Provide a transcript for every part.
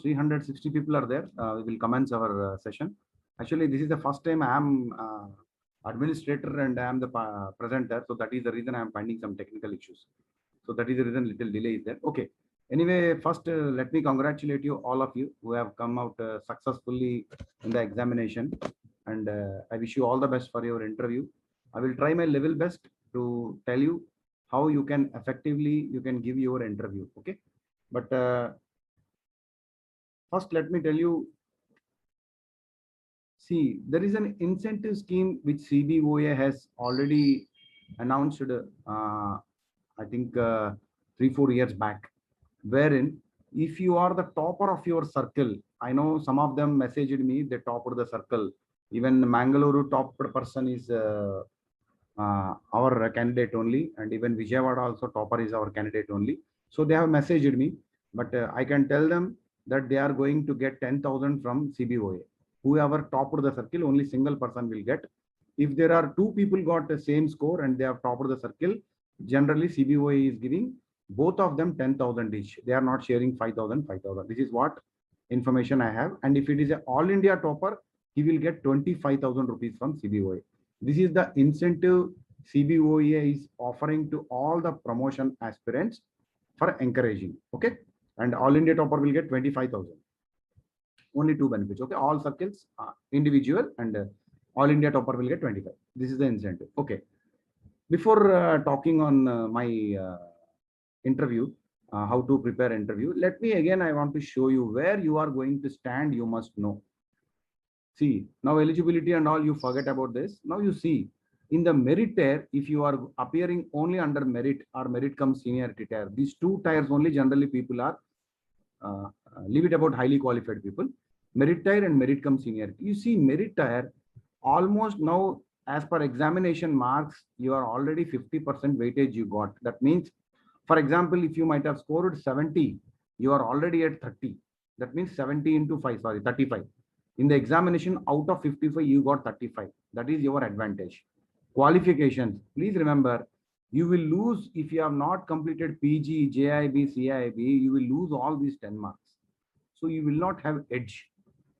360 people are there. We will commence our session. Actually, this is the first time I am administrator and I am the presenter. So that is the reason I am finding some technical issues. So that is the reason little delay is there. Okay. Anyway, first let me congratulate you, all of you who have come out successfully in the examination. And I wish you all the best for your interview. I will try my level best to tell you how you can effectively, you can give your interview. Okay. But first, let me tell you, see, there is an incentive scheme which CBOA has already announced, I think 3-4 years back, wherein if you are the topper of your circle, I know some of them messaged me, they topper the circle. Even Mangaluru top person is our candidate only, and even Vijayawada also topper is our candidate only. So they have messaged me, but I can tell them that they are going to get 10,000 from CBOA. Whoever topper the circle, only single person will get. If there are two people got the same score and they have topper the circle, generally CBOA is giving both of them 10,000 each. They are not sharing 5,000, 5,000. This is what information I have. And if it is an all India topper, he will get 25,000 rupees from CBOA. This is the incentive CBOA is offering to all the promotion aspirants for encouraging. Okay. And all India topper will get 25,000. Only two benefits. Okay. All circles, individual, and all India topper will get 25. This is the incentive. Okay. Before talking on my interview, how to prepare interview, let me again, I want to show you where you are going to stand. You must know. See, now eligibility and all, you forget about this. Now you see, in the merit tier, if you are appearing only under merit or merit cum seniority tier, these two tiers only generally people are, leave it about highly qualified people, merit tier and merit cum seniority. You see merit tier, almost now as per examination marks, you are already 50% weightage you got. That means, for example, if you might have scored 70, you are already at 30. That means 70 into 5, sorry, 35. In the examination, out of 55, you got 35. That is your advantage. Qualifications, please remember, you will lose if you have not completed PG, JIB, CIB, you will lose all these 10 marks. So you will not have edge.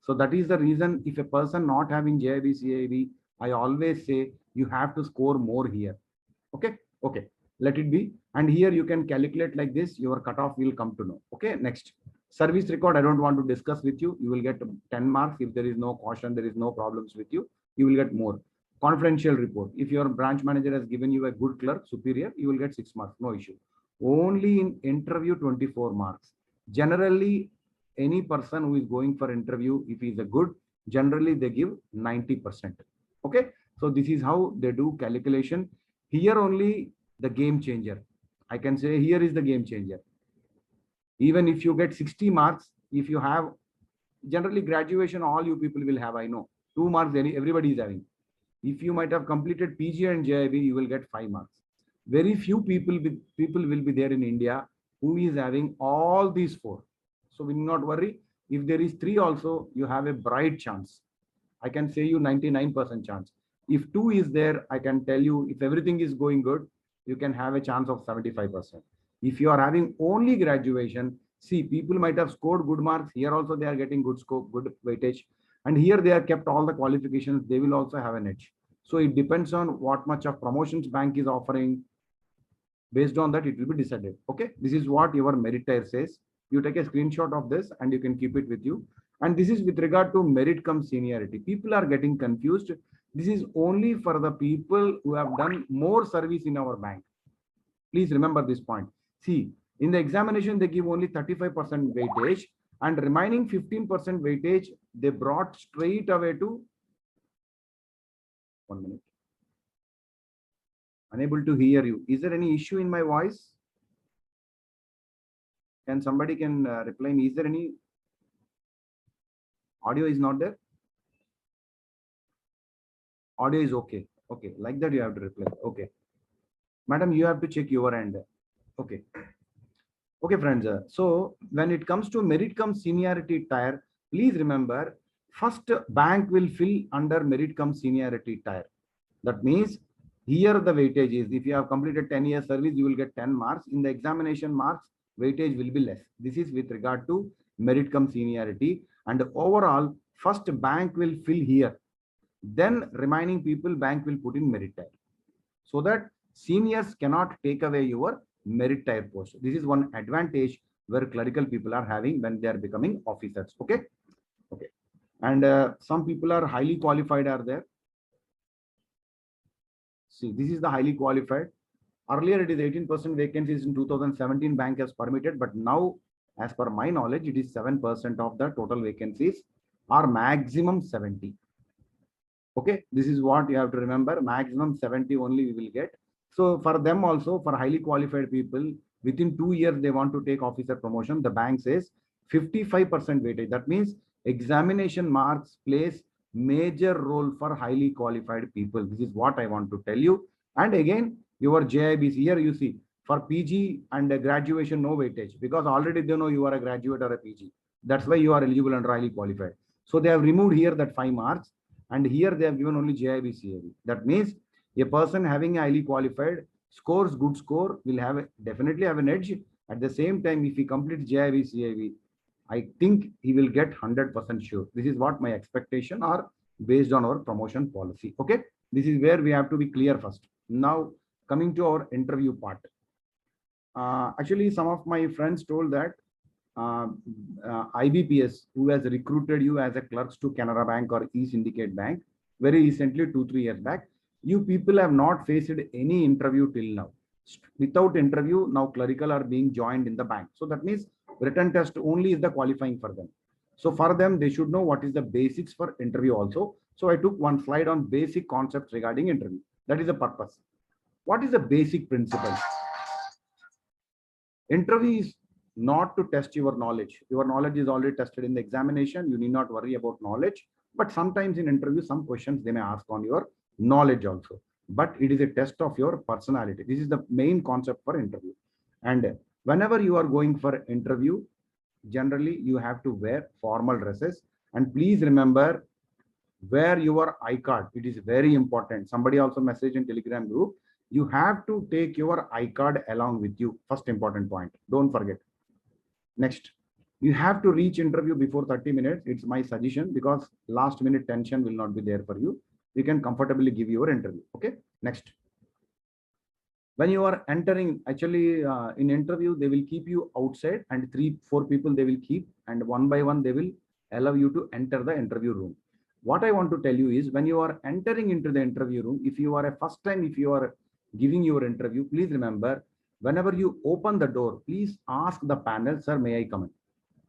So that is the reason if a person not having JIB, CIB, I always say you have to score more here. Okay. Okay. Let it be. And here you can calculate like this, your cutoff will come to know. Okay. Next. Service record, I don't want to discuss with you. You will get 10 marks. If there is no caution, there is no problems with you, you will get more. Confidential report. If your branch manager has given you a good clerk, superior, you will get 6 marks. No issue. Only in interview, 24 marks. Generally, any person who is going for interview, if he is a good, generally they give 90%. Okay. So this is how they do calculation. Here only the game changer. I can say here is the game changer. Even if you get 60 marks, if you have generally graduation, all you people will have, I know 2 marks, everybody is having. If you might have completed PG and JIB, you will get 5 marks. Very few people will be there in India who is having all these 4. So we need not worry. If there is 3 also, you have a bright chance. I can say you 99% chance. If 2 is there, I can tell you, if everything is going good, you can have a chance of 75%. If you are having only graduation, see, people might have scored good marks. Here also they are getting good score, good weightage. And here they are kept all the qualifications. They will also have an edge. So it depends on what much of promotions bank is offering. Based on that, it will be decided. Okay. This is what your merit tier says. You take a screenshot of this and you can keep it with you. And this is with regard to merit cum seniority. People are getting confused. This is only for the people who have done more service in our bank. Please remember this point. See, in the examination, they give only 35% weightage and remaining 15% weightage, they brought straight away to 1 minute. Unable to hear you. Is there any issue in my voice? Can somebody reply me? Is there any audio is not there? Audio is okay. Okay. Like that you have to reply. Okay. Madam, you have to check your end. Okay. Okay, friends. So when it comes to merit cum seniority tier, please remember, first bank will fill under merit cum seniority tier. That means here the weightage is, if you have completed 10 years service, you will get 10 marks. In the examination marks, weightage will be less. This is with regard to merit cum seniority, and overall first bank will fill here, then remaining people bank will put in merit tier, so that seniors cannot take away your merit tier post. This is one advantage where clerical people are having when they are becoming officers. Okay. Okay. And some people are highly qualified are there. See, this is the highly qualified. Earlier, it is 18% vacancies in 2017 bank has permitted, but now, as per my knowledge, it is 7% of the total vacancies or maximum 70. Okay, this is what you have to remember. Maximum 70 only we will get. So for them also, for highly qualified people, within 2 years, they want to take officer promotion. The bank says 55% weightage. That means examination marks plays major role for highly qualified people. This is what I want to tell you. And again, your JIBC here you see for PG and graduation, no weightage, because already they know you are a graduate or a PG. That's why you are eligible under highly qualified. So they have removed here that 5 marks, and here they have given only JIB CAB. That means a person having a highly qualified scores good score will have definitely have an edge. At the same time, if he completes JIB CAB, I think he will get 100% sure. This is what my expectation are based on our promotion policy. Okay, this is where we have to be clear first. Now coming to our interview part. Actually, some of my friends told that IBPS, who has recruited you as a clerks to Canara Bank or E-Syndicate Bank very recently, 2-3 years back, you people have not faced any interview till now. Without interview, now clerical are being joined in the bank. So that means written test only is the qualifying for them. So for them, they should know what is the basics for interview also. So I took one slide on basic concepts regarding interview. That is the purpose. What is the basic principle? Interview is not to test your knowledge. Your knowledge is already tested in the examination. You need not worry about knowledge. But sometimes in interview, some questions they may ask on your knowledge also. But it is a test of your personality. This is the main concept for interview. And whenever you are going for interview, generally you have to wear formal dresses. And please remember, wear your iCard. It is very important. Somebody also messaged in Telegram group. You have to take your iCard along with you. First important point. Don't forget. Next, you have to reach interview before 30 minutes. It's my suggestion, because last minute tension will not be there for you. You can comfortably give your interview. Okay. Next, when you are entering, actually in interview, they will keep you outside, and 3-4 people they will keep, and one by one they will allow you to enter the interview room. What I want to tell you is, when you are entering into the interview room, if you are a first time, if you are giving your interview, please remember, whenever you open the door, please ask the panel, sir, may I come in?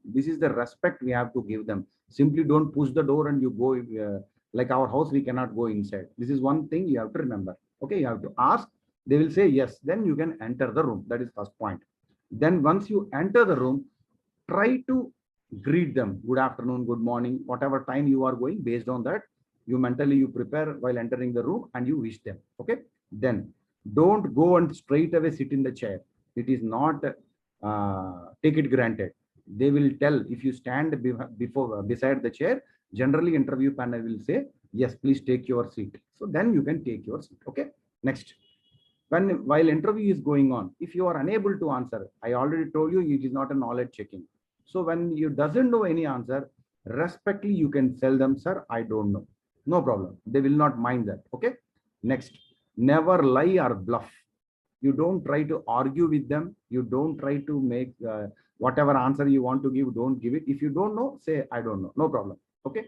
This is the respect we have to give them. Simply don't push the door and you go, like our house, we cannot go inside. This is one thing you have to remember. Okay, you have to ask. They will say yes, then you can enter the room. That is first point. Then once you enter the room, try to greet them. Good afternoon, good morning, whatever time you are going, based on that, you mentally you prepare while entering the room and you wish them. Okay. Then don't go and straight away sit in the chair. It is not take it granted. They will tell, if you stand beside the chair, generally interview panel will say, yes, please take your seat. So then you can take your seat. Okay. Next, while interview is going on, if you are unable to answer, I already told you it is not a knowledge checking. So when you doesn't know any answer, respectfully you can tell them, sir, I don't know. No problem. They will not mind that. Okay. Next, never lie or bluff. You don't try to argue with them. You don't try to make whatever answer you want to give, don't give it. If you don't know, say, I don't know. No problem. Okay.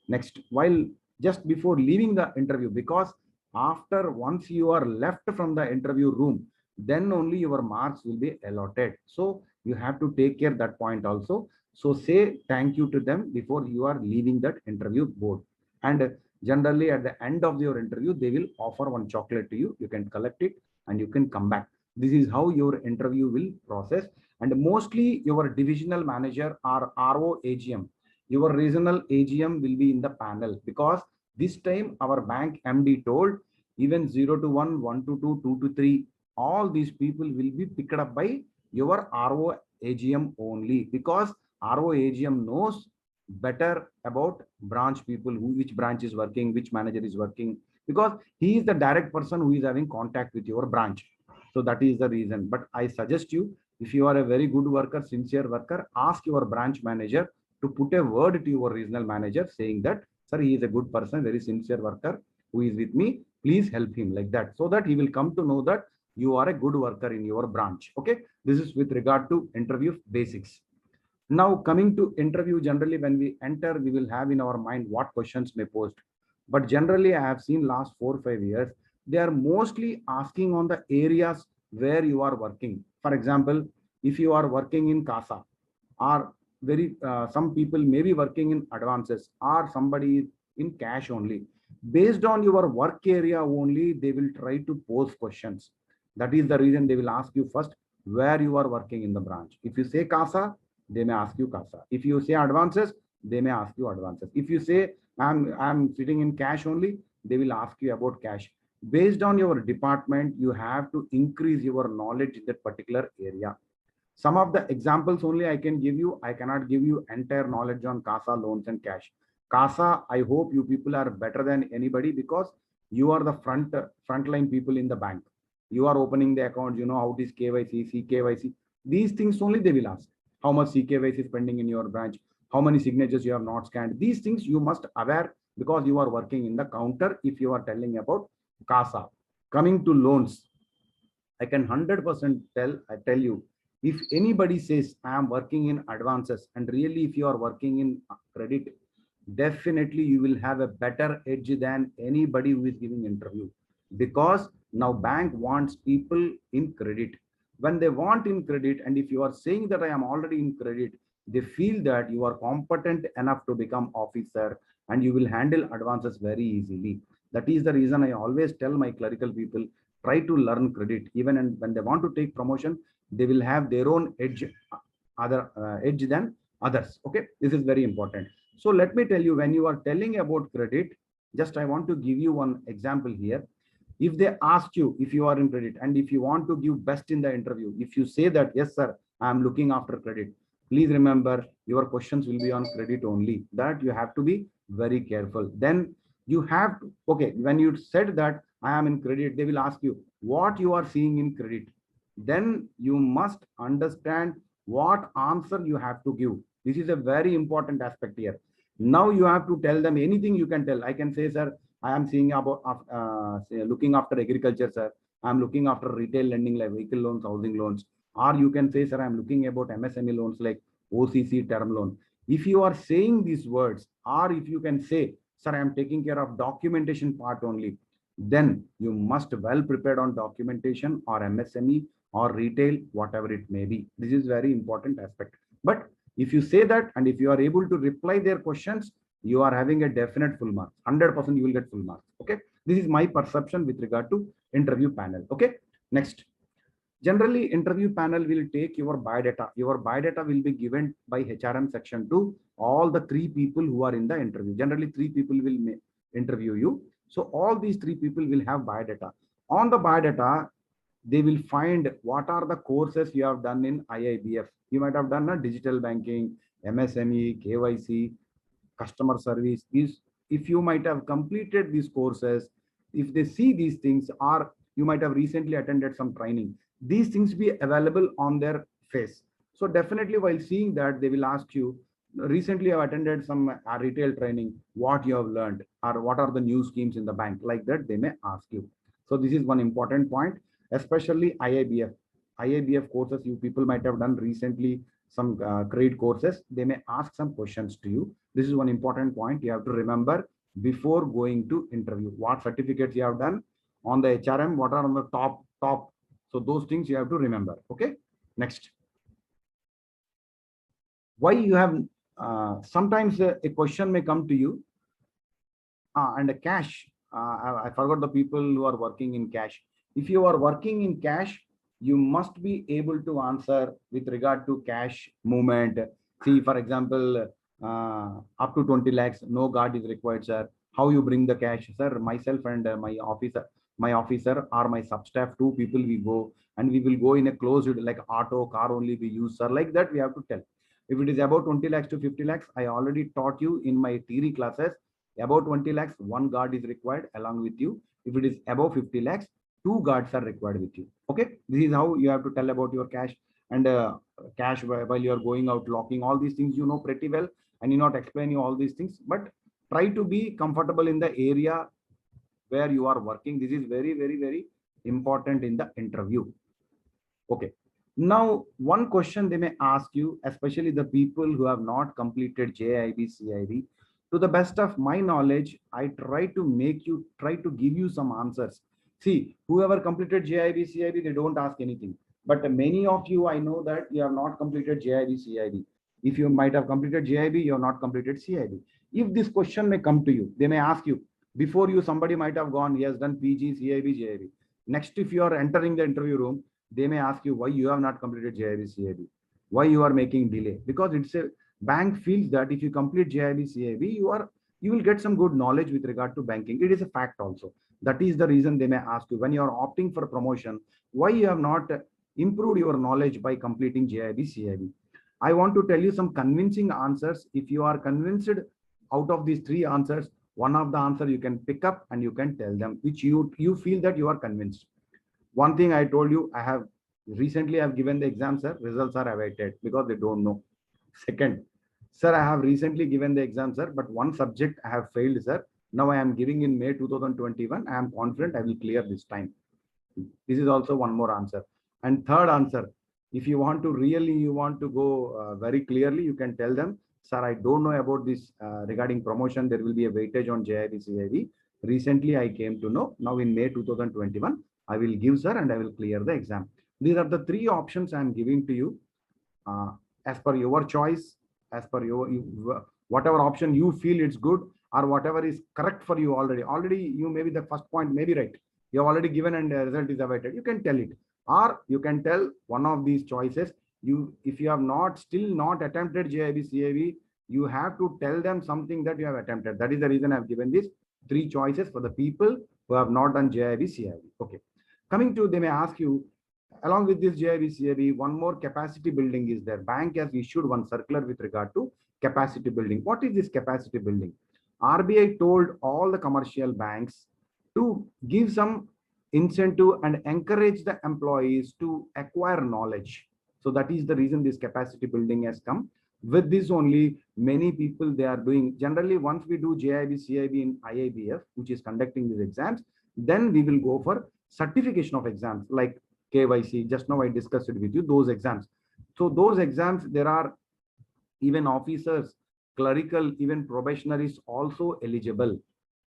Next, while just before leaving the interview, because after once you are left from the interview room, then only your marks will be allotted. So you have to take care that point also. So say thank you to them before you are leaving that interview board. And generally at the end of your interview, they will offer one chocolate to you. You can collect it and you can come back. This is how your interview will process. And mostly your divisional manager or RO AGM, your regional AGM will be in the panel, because this time our bank MD told even 0 to 1, 1 to 2, 2 to 3, all these people will be picked up by your RO AGM only, because RO AGM knows better about branch people, which branch is working, which manager is working, because he is the direct person who is having contact with your branch. So that is the reason. But I suggest you, If you are a very good worker, sincere worker, ask your branch manager to put a word to your regional manager saying that, sir, he is a good person, very sincere worker who is with me. Please help him, like that, so that he will come to know that you are a good worker in your branch. Okay. This is with regard to interview basics. Now coming to interview, generally when we enter, we will have in our mind what questions may post. But generally, I have seen last 4 or 5 years, they are mostly asking on the areas where you are working. For example, if you are working in CASA, or some people may be working in advances, or somebody is in cash only. Based on your work area only, they will try to pose questions. That is the reason they will ask you first where you are working in the branch. If you say CASA, they may ask you CASA. If you say advances, they may ask you advances. If you say I'm sitting in cash only, they will ask you about cash. Based on your department, you have to increase your knowledge in that particular area. Some of the examples only I can give you. I cannot give you entire knowledge on CASA, loans and cash. CASA, I hope you people are better than anybody, because you are the frontline people in the bank. You are opening the account, you know how it is KYC, CKYC. These things only they will ask. How much CKYC is pending in your branch? How many signatures you have not scanned? These things you must aware, because you are working in the counter if you are telling about CASA. Coming to loans, I can 100% tell you, if anybody says I am working in advances, and really if you are working in credit, definitely you will have a better edge than anybody who is giving interview, because now bank wants people in credit. When they want in credit, and if you are saying that I am already in credit, they feel that you are competent enough to become officer, and you will handle advances very easily. That is the reason I always tell my clerical people, try to learn credit. Even and when they want to take promotion, they will have their own edge, edge than others. Okay, this is very important. So let me tell you, when you are telling about credit, just I want to give you one example here. If they ask you if you are in credit, and if you want to give best in the interview, if you say that yes sir, I am looking after credit, please remember your questions will be on credit only. That you have to be very careful. Then you have to, okay, when you said that I am in credit, they will ask you what you are seeing in credit. Then you must understand what answer you have to give. This is a very important aspect here. Now you have to tell them anything you can tell. I can say, sir, I am seeing about looking after agriculture, sir. I am looking after retail lending like vehicle loans, housing loans. Or you can say, sir, I am looking about MSME loans like OCC term loan. If you are saying these words, or if you can say, sir, I am taking care of documentation part only, then you must well prepared on documentation or MSME or retail, whatever it may be. This is very important aspect. But if you say that, and if you are able to reply their questions, you are having a definite full mark. 100% you will get full marks. Okay. This is my perception with regard to interview panel. Okay. Next. Generally, interview panel will take your biodata. Your biodata will be given by HRM section to all the 3 people who are in the interview. Generally, 3 people will interview you. So all these 3 people will have biodata. On the biodata, they will find what are the courses you have done in IIBF. You might have done a digital banking, MSME, KYC, customer service. If you might have completed these courses, if they see these things, or you might have recently attended some training, these things be available on their face. So definitely while seeing that, they will ask you, recently I've attended some retail training, what you have learned, or what are the new schemes in the bank, like that they may ask you. So this is one important point, especially IIBF. IIBF courses, you people might have done recently some credit courses, they may ask some questions to you. This is one important point you have to remember before going to interview. What certificates you have done on the HRM, what are on the top. So those things you have to remember. Okay. Next. Why you have sometimes a question may come to you and a cash. I forgot the people who are working in cash. If you are working in cash, you must be able to answer with regard to cash movement. See, for example, up to 20 lakhs, no guard is required, sir. How you bring the cash, sir? Myself and my officer or my substaff, 2 people we go, and we will go in a closed, like auto, car only we use, sir. Like that, we have to tell. If it is about 20 lakhs to 50 lakhs, I already taught you in my theory classes, about 20 lakhs, 1 guard is required along with you. If it is above 50 lakhs, 2 guards are required with you. Okay. This is how you have to tell about your cash. and cash while you are going out, locking, all these things you know pretty well. And you not explain you all these things, but try to be comfortable in the area where you are working. This is very, very, very important in the interview. Okay. Now, one question they may ask you, especially the people who have not completed JIB, CIB. To the best of my knowledge, I try to try to give you some answers. See, whoever completed JIB, CIB, they don't ask anything. But many of you, I know that you have not completed JIB, CIB. If you might have completed JIB, you have not completed CIB. If this question may come to you, they may ask you, before you, somebody might have gone, he has done PG, CIB, JIB. Next, if you are entering the interview room, they may ask you why you have not completed JIB, CIB, why you are making delay. Because it's a bank feels that if you complete JIB, CIB, you will get some good knowledge with regard to banking. It is a fact also. That is the reason they may ask you when you are opting for promotion, why you have not improved your knowledge by completing JIB, CIB. I want to tell you some convincing answers. If you are convinced out of these three answers, one of the answer you can pick up and you can tell them which you feel that you are convinced. One thing I told you, I have recently I've given the exam, sir. Results are awaited because they don't know. Second, sir, I have recently given the exam, sir, but one subject I have failed, sir. Now I am giving in May 2021. I am confident I will clear this time. This is also one more answer. And third answer, if you want to really, you want to go very clearly, you can tell them, sir, I don't know about this regarding promotion. There will be a weightage on JIB, CIB. Recently, I came to know. Now in May 2021, I will give, sir, and I will clear the exam. These are the three options I am giving to you. As per your choice, as per whatever option you feel it's good, or whatever is correct for you already. Already, you maybe the first point may be right. You have already given and the result is awaited. You can tell it. Or you can tell one of these choices. If you have still not attempted JIB, CIB, you have to tell them something that you have attempted. That is the reason I've given these three choices for the people who have not done JIB, CIB. Okay. Coming to, they may ask you, along with this JIB, CIB, one more capacity building is there. Bank has issued one circular with regard to capacity building. What is this capacity building? RBI told all the commercial banks to give some incentive and encourage the employees to acquire knowledge. So that is the reason this capacity building has come. With this only, many people they are doing. Generally, once we do JIB, CIB in IIBF, which is conducting these exams, then we will go for certification of exams like KYC. Just now I discussed it with you, those exams. So those exams, there are even officers, clerical, even probationaries also eligible.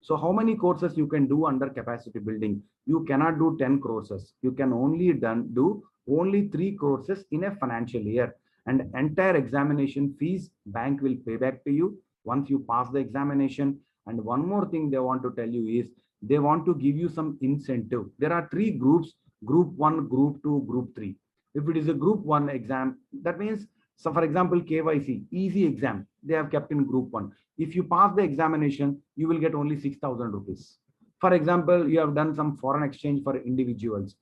So how many courses you can do under capacity building? You cannot do 10 courses. You can only do only 3 courses in a financial year. And entire examination fees, bank will pay back to you once you pass the examination. And one more thing they want to tell you is they want to give you some incentive. There are 3 groups, group 1, group 2, group 3. If it is a group 1 exam, that means, so for example, KYC, easy exam, they have kept in group 1. If you pass the examination, you will get only 6,000 rupees. For example, you have done some foreign exchange for individuals,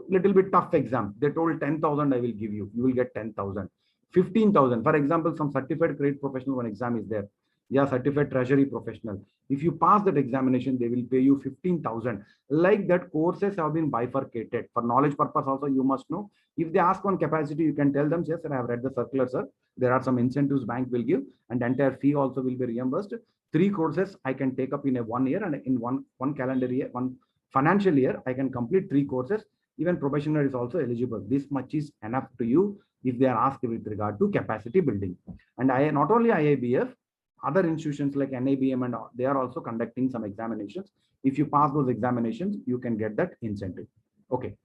little bit tough exam. They told 10,000 I will give you. You will get 10,000. 15,000. For example, some certified credit professional, one exam is there. Yeah, certified treasury professional. If you pass that examination, they will pay you 15,000. Like that, courses have been bifurcated. For knowledge purpose also, you must know. If they ask on capacity, you can tell them, yes, sir, I have read the circular, sir. There are some incentives bank will give, and the entire fee also will be reimbursed. 3 courses I can take up in a 1 year, and in one calendar year, one financial year, I can complete 3 courses. Even probationer is also eligible. This much is enough to you if they are asked with regard to capacity building. And not only IIBF, other institutions like NIBM and they are also conducting some examinations. If you pass those examinations, you can get that incentive. Okay.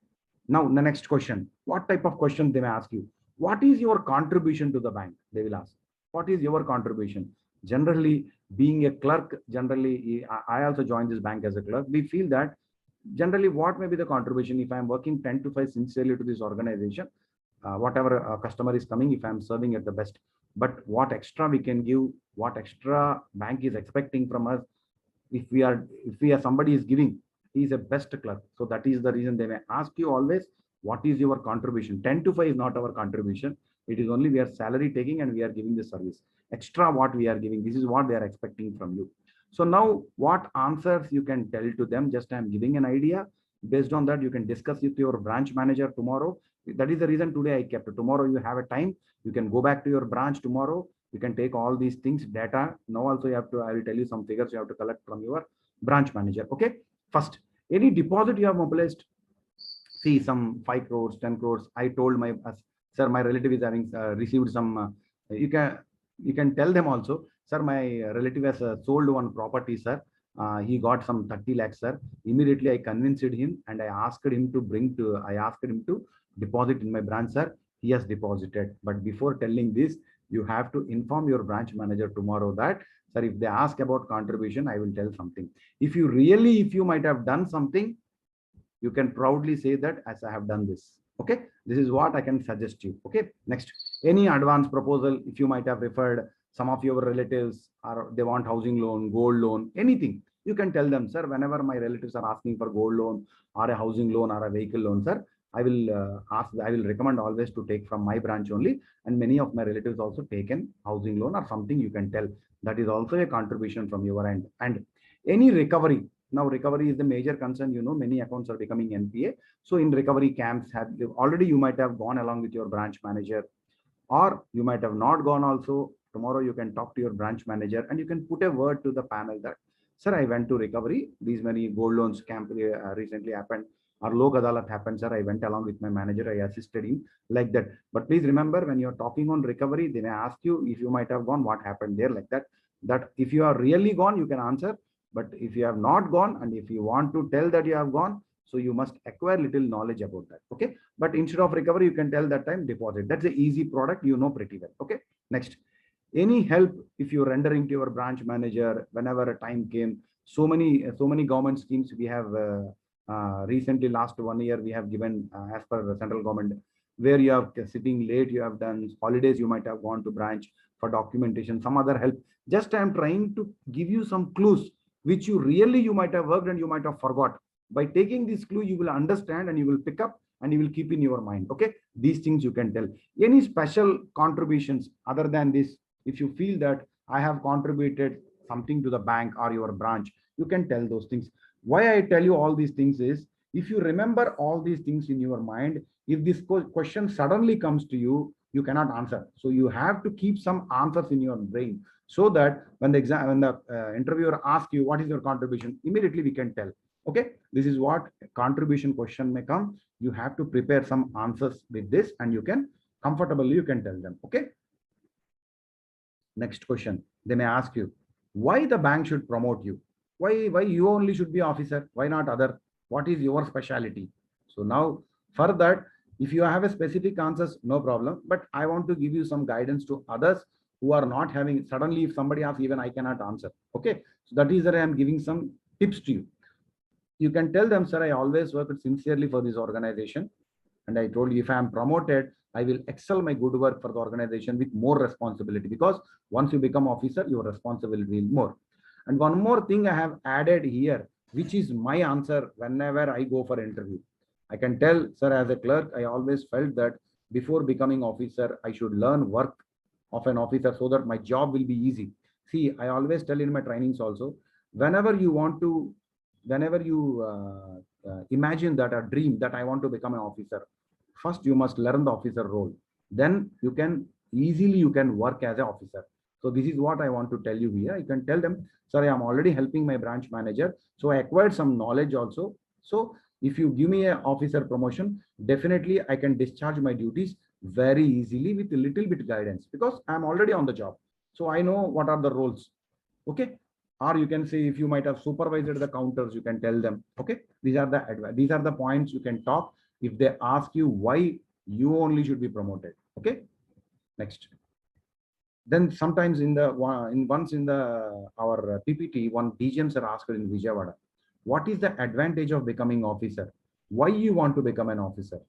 Now the next question, what type of question they may ask you? What is your contribution to the bank? They will ask, what is your contribution? Generally, being a clerk, generally, I also joined this bank as a clerk. We feel that generally what may be the contribution if I'm working 10 to 5 sincerely to this organization, whatever customer is coming, if I'm serving at the best, but what extra we can give, what extra bank is expecting from us, if we are somebody is giving, he is a best clerk. So that is the reason they may ask you always, what is your contribution? 10 to 5 is not our contribution. It is only we are salary taking and we are giving the service. Extra what we are giving, this is what they are expecting from you. So now what answers you can tell to them, just I'm giving an idea. Based on that, you can discuss with your branch manager tomorrow. That is the reason today I kept it. Tomorrow you have a time, you can go back to your branch tomorrow. You can take all these things, data. Now also you have to, I will tell you some figures you have to collect from your branch manager. Okay. First, any deposit you have mobilized, see some 5 crores, 10 crores. I told my sir, my relative is having received some. You can tell them also, sir. My relative has sold one property, sir. He got some 30 lakhs, sir. Immediately I convinced him and I asked him to bring to. I asked him to deposit in my branch, sir. He has deposited. But before telling this, you have to inform your branch manager tomorrow that, sir, if they ask about contribution, I will tell something. If you might have done something, you can proudly say that as I have done this. Okay, this is what I can suggest you. Okay, next, any advance proposal, if you might have referred some of your relatives or they want housing loan, gold loan, anything, you can tell them, sir, whenever my relatives are asking for gold loan or a housing loan or a vehicle loan, sir, I will recommend always to take from my branch only. And many of my relatives also taken housing loan or something, you can tell. That is also a contribution from your end. And any recovery, now recovery is the major concern. Many accounts are becoming NPA. So in recovery camps, already you might have gone along with your branch manager, or you might have not gone also. Tomorrow you can talk to your branch manager and you can put a word to the panel that, sir, I went to recovery. These many gold loans camp recently happened, or Lok Adalat happened, sir. I went along with my manager. I assisted him, like that. But please remember, when you're talking on recovery, they may ask you if you might have gone, what happened there, like that. That if you are really gone, you can answer. But if you have not gone and if you want to tell that you have gone, so you must acquire little knowledge about that. Okay. But instead of recovery, you can tell that time deposit. That's an easy product, pretty well. Okay. Next, any help if you're rendering to your branch manager whenever a time came. So many government schemes we have recently, last 1 year, we have given as per the central government, where you are sitting late, you have done holidays, you might have gone to branch for documentation, some other help. Just I am trying to give you some clues which you might have worked and you might have forgot. By taking this clue, you will understand and you will pick up and you will keep in your mind. Okay, these things you can tell. Any special contributions other than this, if you feel that I have contributed something to the bank or your branch, you can tell those things. Why I tell you all these things is, if you remember all these things in your mind, if this question suddenly comes to you, you cannot answer. So you have to keep some answers in your brain, so that when the interviewer asks you what is your contribution, immediately we can tell. Okay, this is what contribution question may come. You have to prepare some answers with this and you can comfortably, you can tell them. Okay. Next question, they may ask you, why the bank should promote you? Why you only should be officer? Why not other? What is your specialty? So now for that, if you have a specific answers, no problem. But I want to give you some guidance to others who are not having. Suddenly, if somebody asks, even I cannot answer. Okay, so that is that I am giving some tips to you. You can tell them, sir, I always worked sincerely for this organization. And I told you, if I am promoted, I will excel my good work for the organization with more responsibility, because once you become officer, your responsibility will be more. And one more thing I have added here, which is my answer whenever I go for interview. I can tell, sir, as a clerk, I always felt that before becoming officer, I should learn work of an officer so that my job will be easy. See, I always tell in my trainings also, whenever you want to, whenever you imagine that a dream that I want to become an officer, first you must learn the officer role. Then you can easily work as an officer. So this is what I want to tell you here. I can tell them, sorry, I'm already helping my branch manager, so I acquired some knowledge also. So if you give me an officer promotion, definitely I can discharge my duties very easily with a little bit guidance, because I'm already on the job. So I know what are the roles. Okay. Or you can say, if you might have supervised the counters, you can tell them. Okay, these are the points you can talk if they ask you why you only should be promoted. Okay. Next, then sometimes once in the our PPT, one DGMs are asked in Vijayawada, what is the advantage of becoming officer? Why you want to become an officer?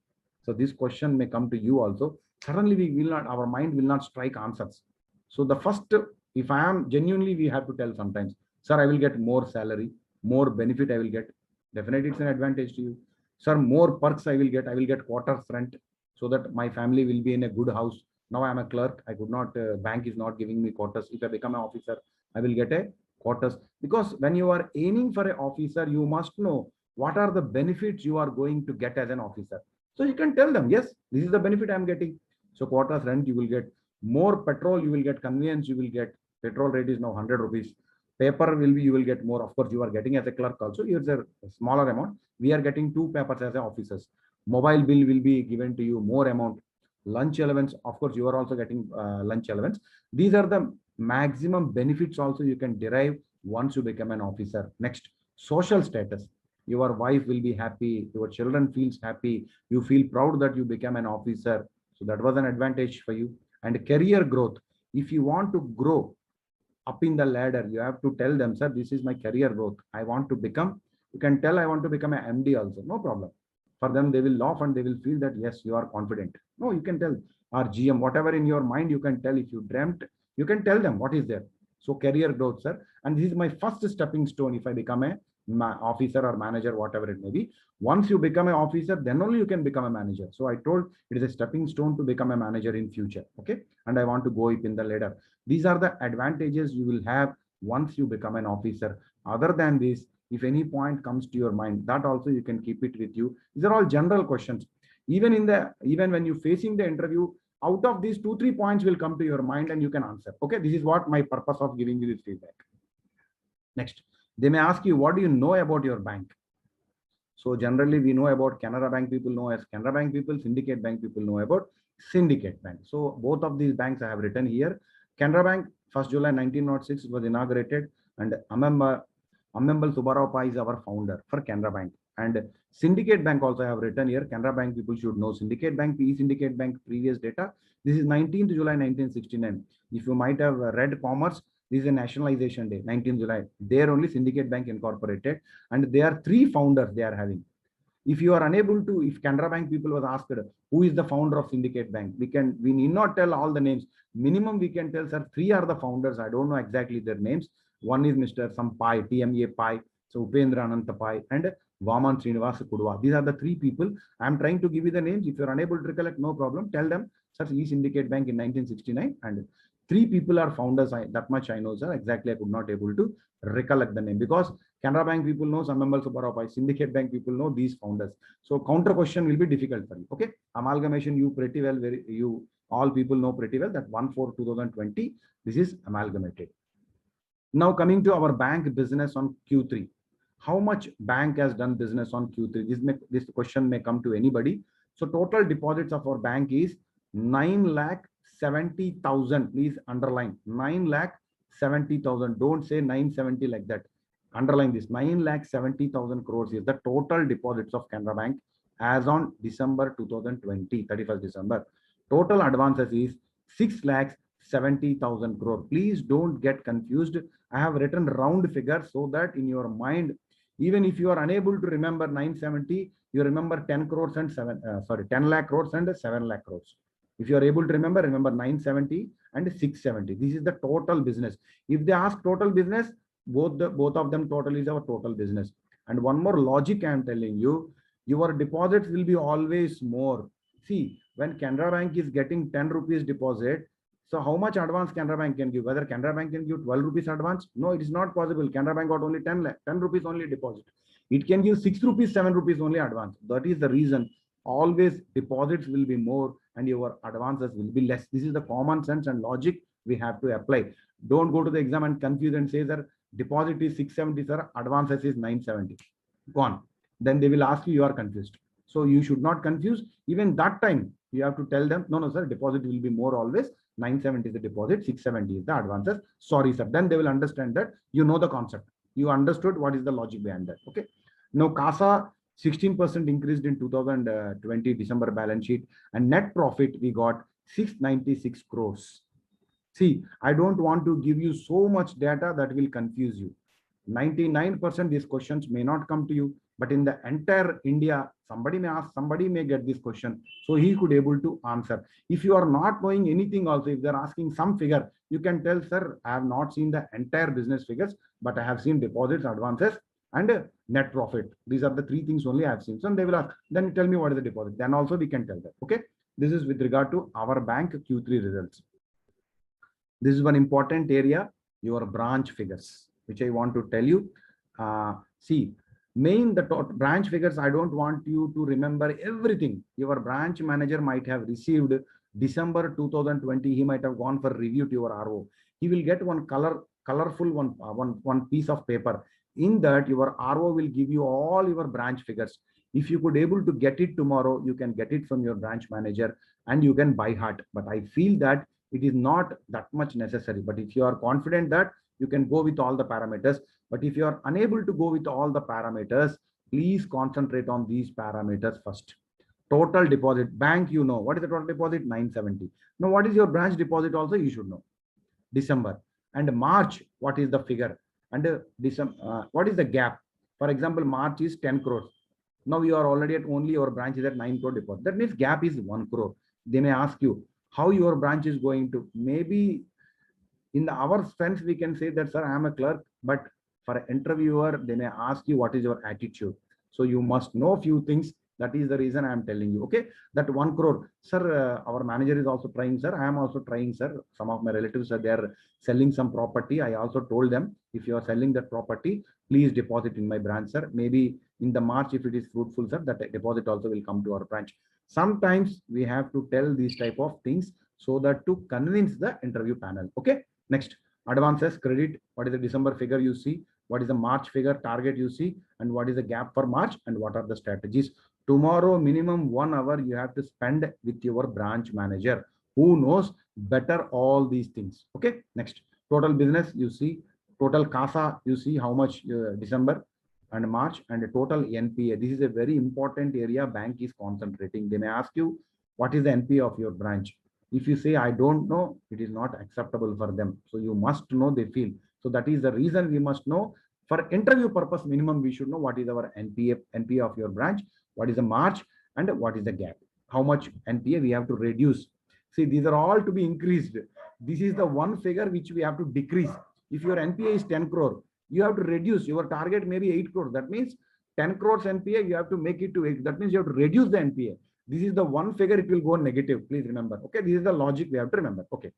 So this question may come to you also. Suddenly our mind will not strike answers. So the first, if I am genuinely, we have to tell sometimes, sir, I will get more salary, more benefit I will get. Definitely it's an advantage to you. Sir, more perks I will get quarters rent, so that my family will be in a good house. Now I am a clerk. I could not, bank is not giving me quarters. If I become an officer, I will get a quarters. Because when you are aiming for an officer, you must know what are the benefits you are going to get as an officer. So you can tell them, yes, this is the benefit I'm getting. So quarters rent, you will get more petrol, you will get convenience, you will get petrol rate is now 100 rupees. Paper will be, you will get more. Of course, you are getting as a clerk also. It's a smaller amount. We are getting 2 papers as officers. Mobile bill will be given to you more amount. Lunch allowance, of course, you are also getting lunch allowance. These are the maximum benefits also you can derive once you become an officer. Next, social status. Your wife will be happy, your children feels happy, you feel proud that you become an officer. So that was an advantage for you. And career growth. If you want to grow up in the ladder, you have to tell them, sir, this is my career growth. I want to become, you can tell I want to become an MD also, no problem. For them, they will laugh and they will feel that, yes, you are confident. No, you can tell, or GM, whatever in your mind, you can tell. If you dreamt, you can tell them what is there. So career growth, sir. And this is my first stepping stone. If I become a officer or manager, whatever it may be, once you become an officer, then only you can become a manager. So I told it is a stepping stone to become a manager in future. Okay. And I want to go up in the ladder. These are the advantages you will have once you become an officer. Other than this, if any point comes to your mind, that also you can keep it with you. These are all general questions. Even when you're facing the interview, out of these 2-3 points will come to your mind and you can answer. Okay, this is what my purpose of giving you this feedback. Next, they may ask you, what do you know about your bank? So generally we know about Canara Bank, people know as Canara Bank people, Syndicate Bank people know about Syndicate Bank. So both of these banks I have written here. Canara Bank, 1st July 1906 was inaugurated, and Amembal Subbarao Pai is our founder for Canara Bank. And Syndicate Bank also I have written here. Canara Bank people should know Syndicate Bank, PE Syndicate Bank previous data. This is 19th July 1969. If you might have read Commerce, this is a nationalization day, 19th July. There only Syndicate Bank incorporated, and there are 3 founders they are having. If you are unable to, if Canara Bank people was asked, who is the founder of Syndicate Bank? We need not tell all the names. Minimum we can tell, sir, 3 are the founders. I don't know exactly their names. One is Mr. Some Pai, TMA Pai, so Upendra Ananta Pai, and Vaman Srinivas Kudwa. These are the 3 people. I am trying to give you the names. If you are unable to recollect, no problem. Tell them, sir, he Syndicate Bank in 1969, and 3 people are founders. That much I know, sir. Exactly, I could not able to recollect the name because Canara Bank people know Amembal Subbarao Pai, Syndicate Bank people know these founders. So counter question will be difficult for you. Okay, amalgamation you pretty well, you all people know pretty well that 1/4/2020 this is amalgamated. Now coming to our bank business on Q3. How much bank has done business on Q3? This question may come to anybody. So total deposits of our bank is 9,70,000. Please underline 9,70,000. Don't say 970 like that. Underline this. 9,70,000 crores is the total deposits of Canara Bank as on December 2020, 31st December. Total advances is 6,70,000 crore. Please don't get confused. I have written round figure so that in your mind, even if you are unable to remember 970, you remember 10 crores and 10 lakh crores and 7 lakh crores. If you are able to remember 970 and 670. This is the total business. If they ask total business, both of them total is our total business. And one more logic I am telling you, your deposits will be always more. See, when Canara Bank is getting 10 rupees deposit, so how much advance Canara Bank can give? Whether Canara Bank can give 12 rupees advance? No, it is not possible. Canara Bank got only 10 rupees only deposit. It can give 6 rupees, 7 rupees only advance. That is the reason always deposits will be more and your advances will be less. This is the common sense and logic we have to apply. Don't go to the exam and confuse and say that deposit is 670, sir, advances is 970. Gone. Then they will ask you, you are confused. So you should not confuse. Even that time, you have to tell them, no, sir, deposit will be more always. 970 is the deposit, 670 is the advances. Sorry, sir. Then they will understand that you know the concept. You understood what is the logic behind that. Okay. Now, CASA 16% increased in 2020 December balance sheet, and net profit we got 696 crores. See, I don't want to give you so much data that will confuse you. 99% these questions may not come to you, but in the entire India, somebody may ask, somebody may get this question, so he could able to answer. If you are not knowing anything also, if they're asking some figure, you can tell, sir, I have not seen the entire business figures, but I have seen deposits, advances, and net profit. These are the 3 things only I have seen. So they will ask, then tell me what is the deposit. Then also we can tell that. Okay. This is with regard to our bank Q3 results. This is one important area, your branch figures, which I want to tell you. See, Main the branch figures, I don't want you to remember everything. Your branch manager might have received December 2020, he might have gone for review to your RO. He will get one colorful one piece of paper. In that, your RO will give you all your branch figures. If you could able to get it tomorrow, you can get it from your branch manager and you can buy heart. But I feel that it is not that much necessary. But if you are confident that you can go with all the parameters, but if you are unable to go with all the parameters, please concentrate on these parameters first. Total deposit, bank, you know, what is the total deposit? 970. Now, what is your branch deposit also? You should know. December and March, what is the figure? And December, what is the gap? For example, March is 10 crores. Now you are already at only your branch is at 9 crore deposit. That means gap is 1 crore. They may ask you how your branch is going to. Maybe in our sense, we can say that, sir, I am a clerk, but for an interviewer, they may ask you what is your attitude. So you must know few things. That is the reason I am telling you. Okay, that 1 crore, sir. Our manager is also trying, sir. I am also trying, sir. Some of my relatives are there selling some property. I also told them, if you are selling that property, please deposit in my branch, sir. Maybe in the March, if it is fruitful, sir, that deposit also will come to our branch. Sometimes we have to tell these type of things so that to convince the interview panel. Okay. Next, advances, credit. What is the December figure you see? What is the March figure target you see? And what is the gap for March? And what are the strategies? Tomorrow, minimum 1 hour you have to spend with your branch manager who knows better all these things. Okay. Next, total business you see. Total CASA you see how much December and March, and the total NPA. This is a very important area bank is concentrating. They may ask you, what is the NPA of your branch? If you say, I don't know, it is not acceptable for them. So you must know, they feel. So that is the reason we must know. For interview purpose, minimum we should know what is our NPA of your branch, what is the March, and what is the gap. How much NPA we have to reduce. See, these are all to be increased. This is the one figure which we have to decrease. If your NPA is 10 crore, you have to reduce. Your target maybe 8 crore. That means 10 crores NPA, you have to make it to 8. That means you have to reduce the NPA. This is the one figure, it will go negative. Please remember. Okay, this is the logic we have to remember. Okay.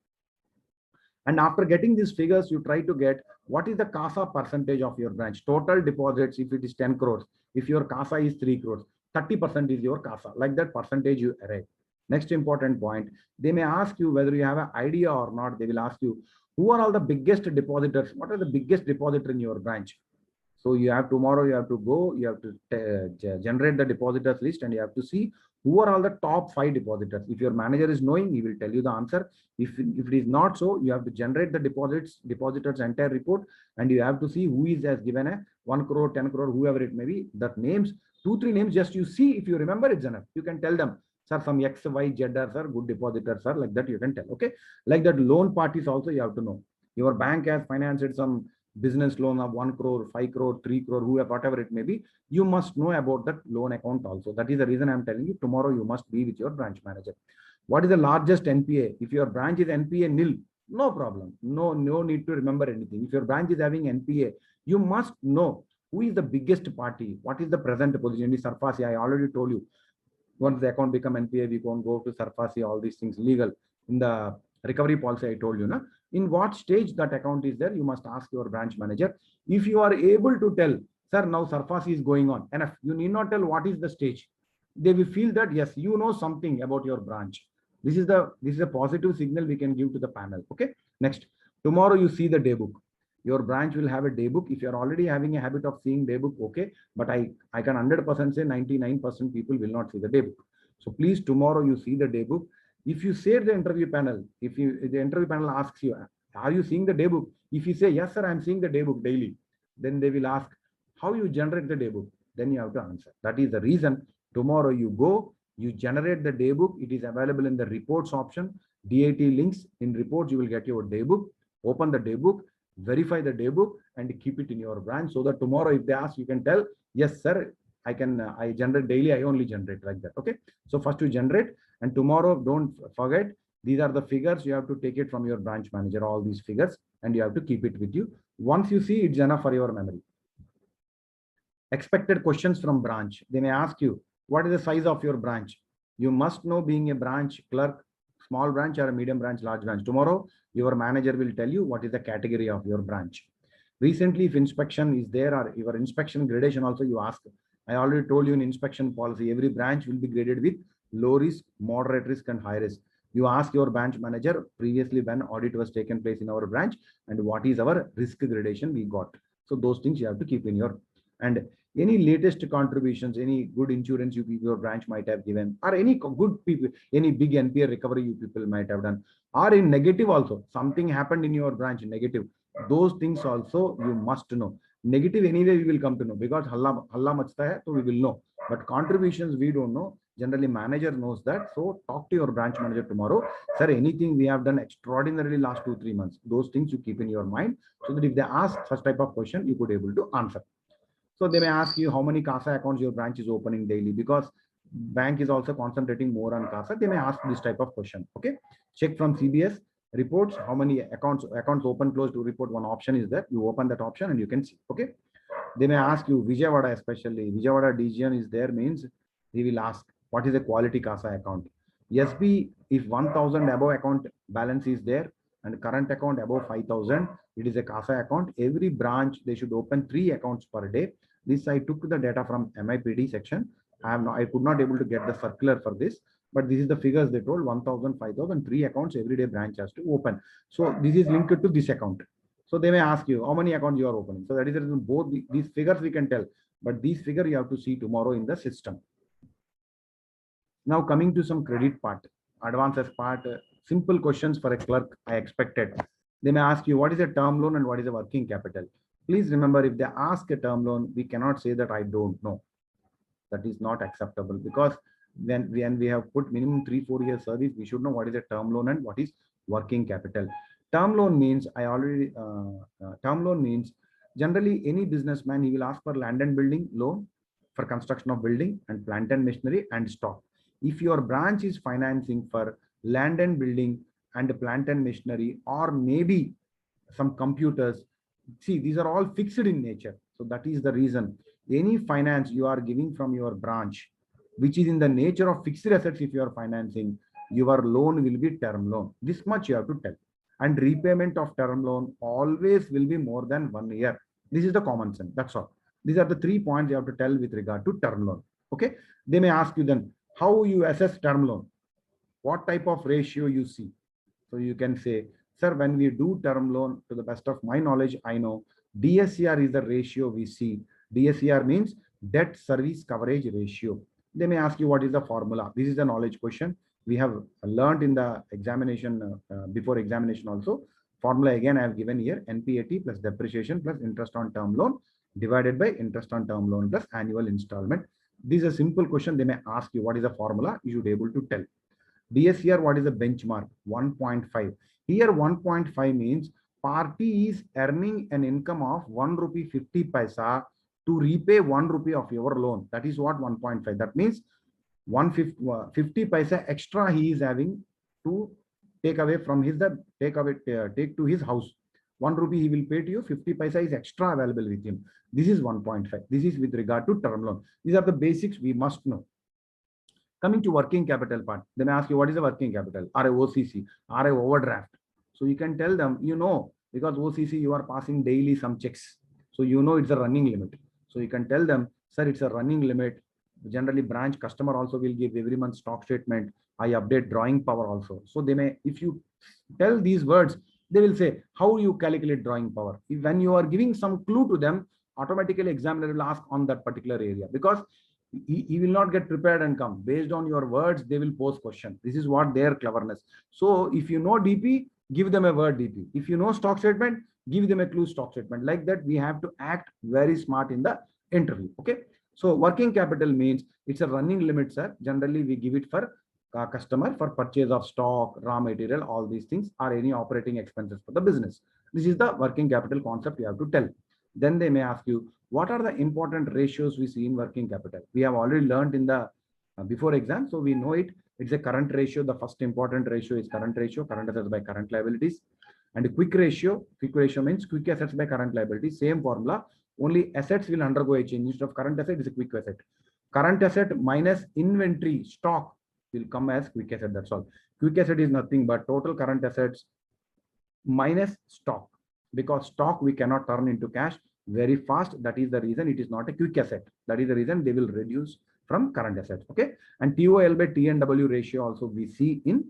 And after getting these figures, you try to get what is the CASA percentage of your branch. Total deposits, if it is 10 crores, if your CASA is 3 crores, 30% is your CASA. Like that percentage you arrive. Next important point, they may ask you whether you have an idea or not. They will ask you, who are all the biggest depositors? What are the biggest depositor in your branch? So you have tomorrow, you have to go, you have to generate the depositors list, and you have to see who are all the top 5 depositors. If your manager is knowing, he will tell you the answer. If it is not so, you have to generate the depositors entire report, and you have to see who is has given a 1 crore, 10 crore, whoever it may be. That names, 2-3 names, just you see. If you remember, it's enough. You can tell them, sir, some X, Y, Z are, sir, good depositors, sir, like that you can tell. Okay. Like that loan parties also you have to know. Your bank has financed some business loan of 1 crore, 5 crore, 3 crore, whoever, whatever it may be, you must know about that loan account also. That is the reason I'm telling you, tomorrow you must be with your branch manager. What is the largest NPA? If your branch is NPA nil, no problem. No need to remember anything. If your branch is having NPA, you must know who is the biggest party, what is the present position. In SARFAESI, I already told you, once the account become NPA, we can't go to SARFAESI, all these things legal. In the recovery policy, I told you, na? In what stage that account is there, you must ask your branch manager. If you are able to tell, sir, now SARFAESI is going on, enough. You need not tell what is the stage. They will feel that, yes, you know something about your branch. This is a positive signal we can give to the panel. Okay. Next, tomorrow you see the day book. Your branch will have a day book. If you're already having a habit of seeing day book, okay. But I can 100% say 99% people will not see the day book. So please, tomorrow you see the day book. If you say the interview panel, if the interview panel asks you, are you seeing the day book? If you say, yes, sir, I'm seeing the day book daily, then they will ask, how you generate the day book? Then you have to answer. That is the reason tomorrow you go, you generate the day book. It is available in the reports option, DAT links. In reports, you will get your day book. Open the day book, verify the day book, and keep it in your branch so that tomorrow if they ask, you can tell, yes, sir, I generate daily. I only generate like that. Okay. So first you generate. And tomorrow, don't forget, these are the figures. You have to take it from your branch manager, all these figures, and you have to keep it with you. Once you see, it's enough for your memory. Expected questions from branch. They may ask you, what is the size of your branch? You must know, being a branch clerk, small branch or a medium branch, large branch. Tomorrow, your manager will tell you what is the category of your branch. Recently, if inspection is there or your inspection gradation also you ask. I already told you in inspection policy, every branch will be graded with low risk, moderate risk, and high risk. You ask your branch manager previously when audit was taken place in our branch and what is our risk gradation we got. So those things you have to keep in your, and any latest contributions, any good insurance your branch might have given, or any good people, any big NPA recovery you people might have done, or in negative also, something happened in your branch, negative. Those things also you must know. Negative anyway we will come to know because halla machta hai, so we will know. But contributions we don't know. Generally, manager knows that. So talk to your branch manager tomorrow. Sir, anything we have done extraordinarily last 2-3 months. Those things you keep in your mind so that if they ask such type of question, you could able to answer. So they may ask you how many CASA accounts your branch is opening daily because bank is also concentrating more on CASA. They may ask this type of question. Okay. Check from CBS reports how many accounts open close to report. One option is that you open that option and you can see. Okay. They may ask you Vijayawada, especially Vijayawada DGN is there means he will ask what is a quality CASA account. SB, if 1000 above account balance is there and current account above 5000, it is a CASA account. Every branch they should open 3 accounts per day. This I took the data from MIPD section. I could not able to get the circular for this, but this is the figures they told 1000, 5000, 3 accounts every day branch has to open. So this is linked to this account. So they may ask you how many accounts you are opening. So that is the reason both these figures we can tell, but these figure you have to see tomorrow in the system. Now coming to some credit part, advances part, simple questions for a clerk I expected. They may ask you what is a term loan and what is a working capital. Please remember, if they ask a term loan, we cannot say that I don't know. That is not acceptable because when we have put minimum 3-4 years service, we should know what is a term loan and what is working capital. Term loan means term loan means generally any businessman, he will ask for land and building loan for construction of building and plant and machinery and stock. If your branch is financing for land and building and plant and machinery, or maybe some computers, see, these are all fixed in nature. So that is the reason any finance you are giving from your branch, which is in the nature of fixed assets, if you are financing, your loan will be term loan. This much you have to tell. And repayment of term loan always will be more than 1 year. This is the common sense. That's all. These are the 3 points you have to tell with regard to term loan. Okay. They may ask you then how you assess term loan, what type of ratio you see. So you can say, sir, when we do term loan, to the best of my knowledge, I know DSCR is the ratio we see. DSCR means debt service coverage ratio. They may ask you what is the formula. This is a knowledge question. We have learned in the examination, before examination also. Formula again I have given here, NPAT plus depreciation plus interest on term loan divided by interest on term loan plus annual installment. This is a simple question. They may ask you what is the formula. You should be able to tell. DSCR, what is the benchmark? 1.5. Here 1.5 means party is earning an income of 1 rupee 50 paisa to repay 1 rupee of your loan. That is what 1.5. That means 150 paisa extra he is having to take away from his take to his house. 1 rupee he will pay to you, 50 paisa is extra available with him. This is 1.5. This is with regard to term loan. These are the basics we must know. Coming to working capital part, they may ask you what is the working capital, or a OCC, or a overdraft. So you can tell them, because OCC you are passing daily some checks. So it's a running limit. So you can tell them, sir, it's a running limit. Generally branch customer also will give every month stock statement. I update drawing power also. So they may, if you tell these words, they will say, how you calculate drawing power? When you are giving some clue to them, automatically examiner will ask on that particular area, because he will not get prepared and come. Based on your words, they will pose question. This is what their cleverness. So if you know DP, give them a word DP. If you know stock statement, give them a clue stock statement. Like that, we have to act very smart in the interview. Okay. So working capital means it's a running limit, sir. Generally, we give it for customer for purchase of stock, raw material, all these things, or any operating expenses for the business. This is the working capital concept you have to tell. Then they may ask you, what are the important ratios we see in working capital? We have already learned in the before exam, so we know it. It's a current ratio. The first important ratio is current ratio, current assets by current liabilities. And a quick ratio means quick assets by current liabilities. Same formula, only assets will undergo a change. Instead of current asset, is a quick asset. Current asset minus inventory stock will come as quick asset. That's all. Quick asset is nothing but total current assets minus stock. because stock we cannot turn into cash very fast. That is the reason it is not a quick asset. That is the reason they will reduce from current assets. Okay. And TOL by TNW ratio also we see in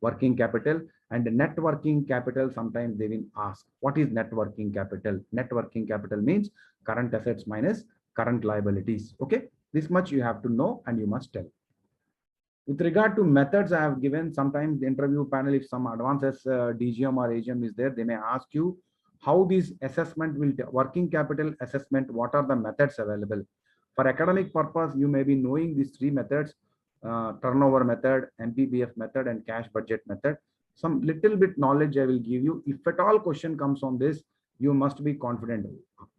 working capital. And net working capital, sometimes they will ask, what is net working capital? Net working capital means current assets minus current liabilities. Okay. This much you have to know and you must tell. With regard to methods, I have given sometimes the interview panel, if some advances DGM or AGM is there, they may ask you how this assessment will, working capital assessment, what are the methods available? For academic purpose, you may be knowing these three methods, turnover method, MPBF method, and cash budget method. Some little bit knowledge I will give you. If at all question comes on this, you must be confident.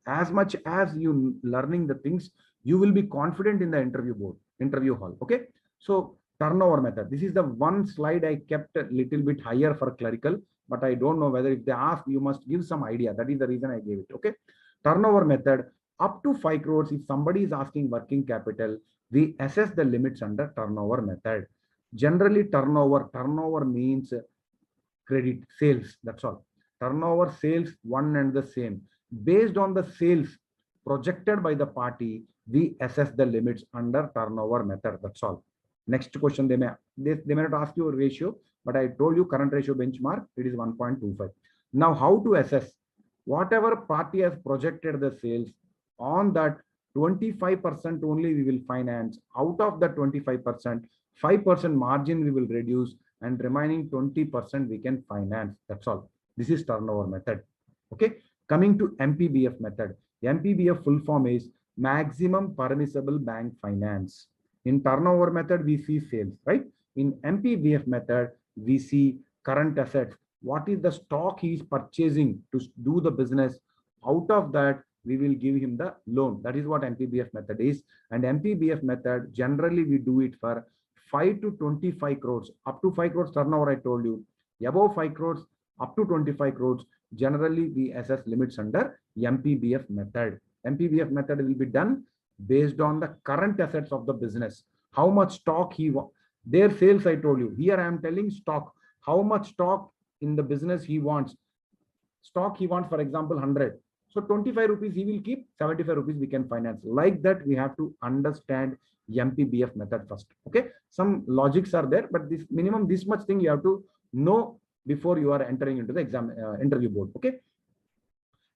As much as you learning the things, you will be confident in the interview hall. Okay. So turnover method. This is the one slide I kept a little bit higher for clerical, but I don't know whether if they ask, you must give some idea. That is the reason I gave it. Okay. Turnover method, up to 5 crores. If somebody is asking working capital, we assess the limits under turnover method. Generally, turnover means credit sales. That's all. Turnover, sales, one and the same. Based on the sales projected by the party, we assess the limits under turnover method. That's all. Next question, they may not ask you a ratio, but I told you current ratio benchmark, it is 1.25. Now, how to assess? Whatever party has projected the sales, on that 25% only we will finance. Out of the 25%, 5% margin we will reduce, and remaining 20% we can finance. That's all. This is turnover method. Okay. Coming to MPBF method. MPBF full form is maximum permissible bank finance. In turnover method, we see sales, right? In MPBF method, we see current assets. What is the stock he is purchasing to do the business? Out of that, we will give him the loan. That is what MPBF method is. And MPBF method, generally we do it for 5 to 25 crores. Up to 5 crores turnover, I told you. Above 5 crores, up to 25 crores, generally we assess limits under MPBF method. MPBF method will be done based on the current assets of the business. How much stock he wants. Their sales, I told you. Here I am telling stock. How much stock in the business he wants. Stock he wants, for example, 100. So 25 rupees he will keep, 75 rupees we can finance. Like that, we have to understand MPBF method first. Okay. Some logics are there, but this minimum, this much thing you have to know before you are entering into the exam interview board. Okay.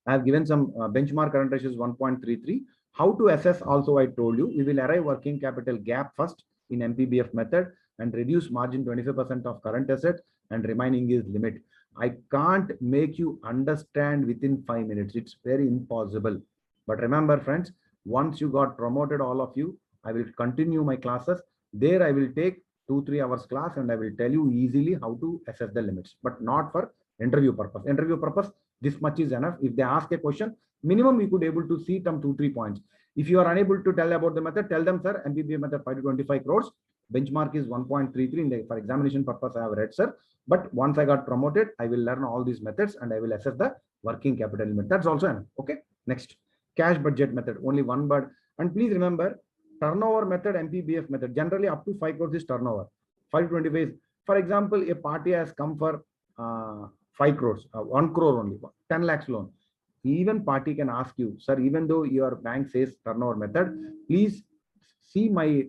I have given some benchmark current ratios 1.33. How to assess also I told you. We will arrive working capital gap first in MPBF method and reduce margin 25% of current assets and remaining is limit. I can't make you understand within 5 minutes. It's very impossible. But remember, friends, once you got promoted, all of you, I will continue my classes. There I will take 2-3 hours class and I will tell you easily how to assess the limits, but not for interview purpose. Interview purpose, this much is enough. If they ask a question, minimum you could able to see some 2-3 points. If you are unable to tell about the method, tell them, sir, MPBF method 5 to 25 crores. Benchmark is 1.33 for examination purpose. I have read, sir. But once I got promoted, I will learn all these methods and I will assess the working capital limit. That's also enough. Okay. Next, cash budget method. Only one word. And please remember, turnover method, MPBF method. Generally, up to 5 crores is turnover. 5 to 25 is, for example, a party has come for 5 crores, 1 crore only, 10 lakhs loan. Even party can ask you, sir, even though your bank says turnover method, please see my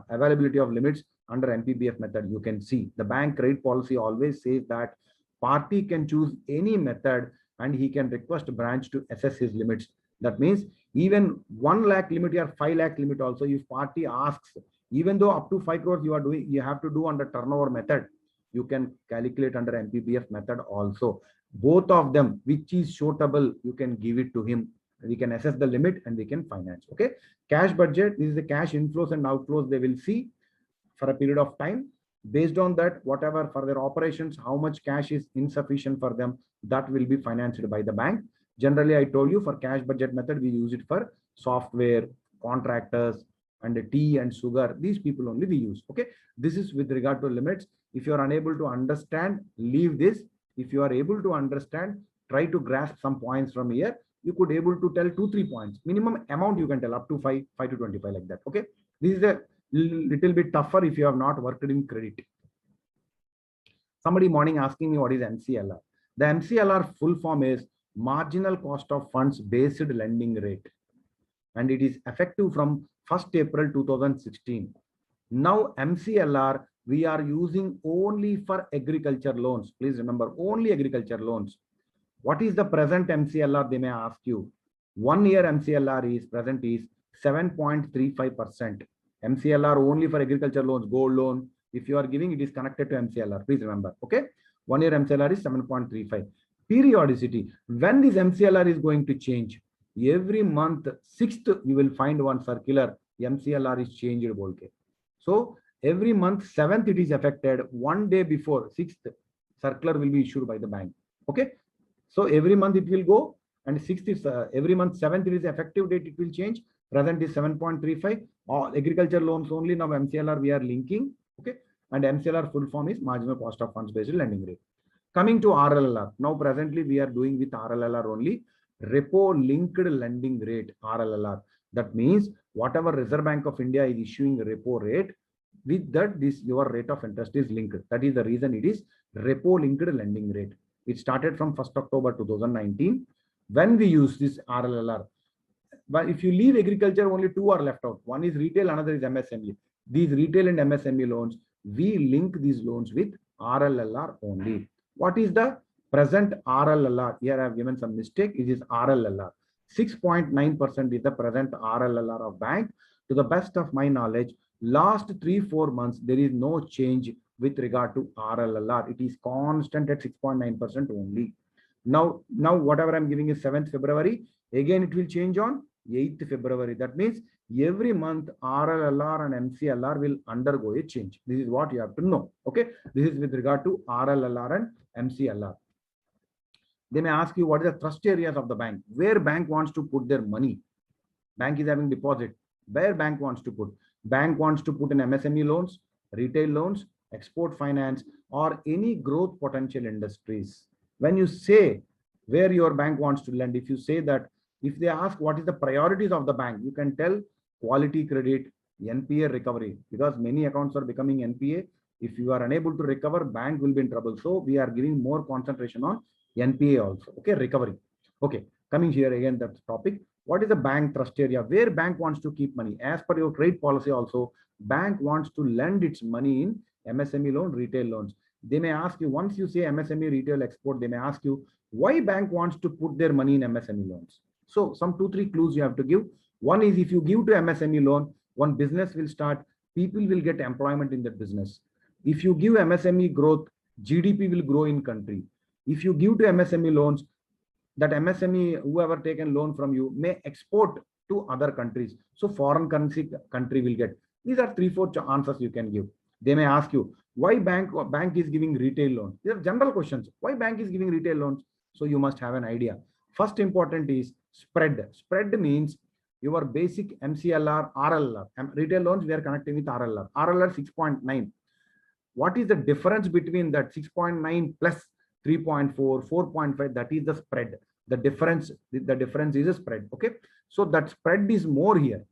availability of limits under MPBF method. You can see the bank credit policy always says that party can choose any method and he can request branch to assess his limits. That means even 1 lakh limit or 5 lakh limit also, if party asks, even though up to 5 crores you are doing, you have to do under turnover method, you can calculate under MPBF method also. Both of them, which is suitable, you can give it to him. We can assess the limit and we can finance. Okay. Cash budget, this is the cash inflows and outflows they will see for a period of time. Based on that, whatever for their operations, how much cash is insufficient for them, that will be financed by the bank. Generally, I told you for cash budget method, we use it for software, contractors, and the tea and sugar. These people only we use. Okay. This is with regard to limits. If you are unable to understand, leave this. If you are able to understand, try to grasp some points from here. You could able to tell 2-3 points. Minimum amount you can tell up to 5 to 25 like that. Okay. This is a little bit tougher if you have not worked in credit. Somebody morning asking me what is MCLR. The MCLR full form is marginal cost of funds based lending rate, and it is effective from 1st April 2016. Now MCLR we are using only for agriculture loans. Please remember, only agriculture loans. What is the present MCLR? They may ask you. 1 year MCLR is present is 7.35%. MCLR only for agriculture loans, gold loan. If you are giving, it is connected to MCLR. Please remember. Okay. 1 year MCLR is 7.35. Periodicity. When this MCLR is going to change? Every month, 6th, you will find one circular. MCLR is changed. So every month, 7th, it is affected. 1 day before 6th, circular will be issued by the bank. Okay. So every month it will go, and 6th is every month, 7th is effective date, it will change. Present is 7.35. All agriculture loans only. Now MCLR we are linking. Okay. And MCLR full form is marginal cost of funds based lending rate. Coming to RLLR. Now presently we are doing with RLLR only, repo linked lending rate, RLLR. That means whatever Reserve Bank of India is issuing repo rate, with that this your rate of interest is linked. That is the reason it is repo linked lending rate. It started from 1st October 2019 when we use this RLLR. But if you leave agriculture, only two are left out. One is retail, another is MSME. These retail and MSME loans, we link these loans with RLLR only. What is the present RLLR? Here I have given some mistake. It is RLLR. 6.9% is the present RLLR of bank. To the best of my knowledge, last 3-4 months, there is no change with regard to RLLR. It is constant at 6.9% only. Now whatever I'm giving is 7th February. Again, it will change on 8th February. That means every month RLLR and MCLR will undergo a change. This is what you have to know. Okay. This is with regard to RLLR and MCLR. They may ask you what is the trust areas of the bank, where bank wants to put their money. Bank is having deposit. Where bank wants to put? Bank wants to put in MSME loans, retail loans, export finance, or any growth potential industries. When you say where your bank wants to lend, if you say that, if they ask what is the priorities of the bank, you can tell quality credit, NPA recovery, because many accounts are becoming NPA. If you are unable to recover, bank will be in trouble. So we are giving more concentration on NPA also. Okay, recovery. Okay, coming here again, that topic. What is the bank trust area? Where bank wants to keep money? As per your trade policy also, bank wants to lend its money in MSME loan, retail loans. They may ask you, once you say MSME, retail, export, they may ask you why bank wants to put their money in MSME loans. So some 2-3 clues you have to give. One is, if you give to MSME loan, one business will start, people will get employment in that business. If you give MSME growth, GDP will grow in country. If you give to MSME loans, that MSME, whoever taken loan from you, may export to other countries. So foreign currency country will get. These are 3-4 answers you can give. They may ask you, why bank is giving retail loans? These are general questions. Why bank is giving retail loans? So you must have an idea. First important is spread. Spread means your basic MCLR, RLR. Retail loans, we are connecting with RLR. RLR 6.9. What is the difference between that 6.9 plus 3.4, 4.5? That is the spread. The difference is a spread. Okay. So that spread is more here.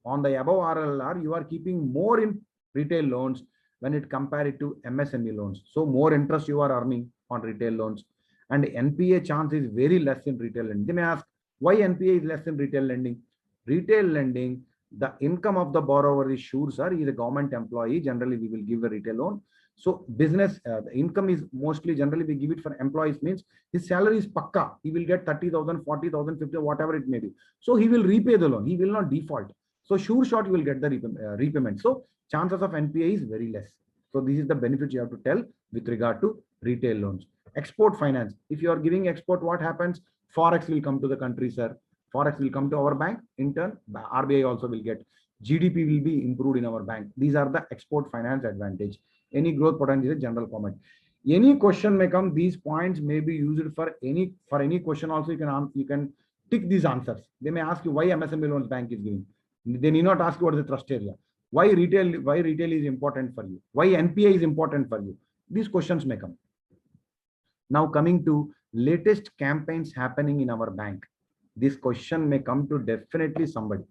On the above RLR, you are keeping more in retail loans when it compared to MSME loans. So more interest you are earning on retail loans, and NPA chance is very less in retail lending. They may ask, why NPA is less in retail lending? Retail lending, the income of the borrower is sure, sir. He is a government employee. Generally, we will give a retail loan. So business, the income is mostly, generally we give it for employees, means his salary is pakka. He will get 30,000, 40,000, 50, whatever it may be. So he will repay the loan. He will not default. So sure shot you will get the repayment. So chances of NPA is very less. So this is the benefit you have to tell with regard to retail loans. Export finance. If you are giving export, what happens? Forex will come to the country, sir. Forex will come to our bank. In turn, RBI also will get. GDP will be improved in our bank. These are the export finance advantage. Any growth potential is a general comment. Any question may come. These points may be used for any question. Also, you can tick these answers. They may ask you why MSME loans bank is giving. They need not ask you what is the trust area. Why retail is important for you? Why NPA is important for you? These questions may come. Now coming to latest campaigns happening in our bank. This question may come to definitely somebody.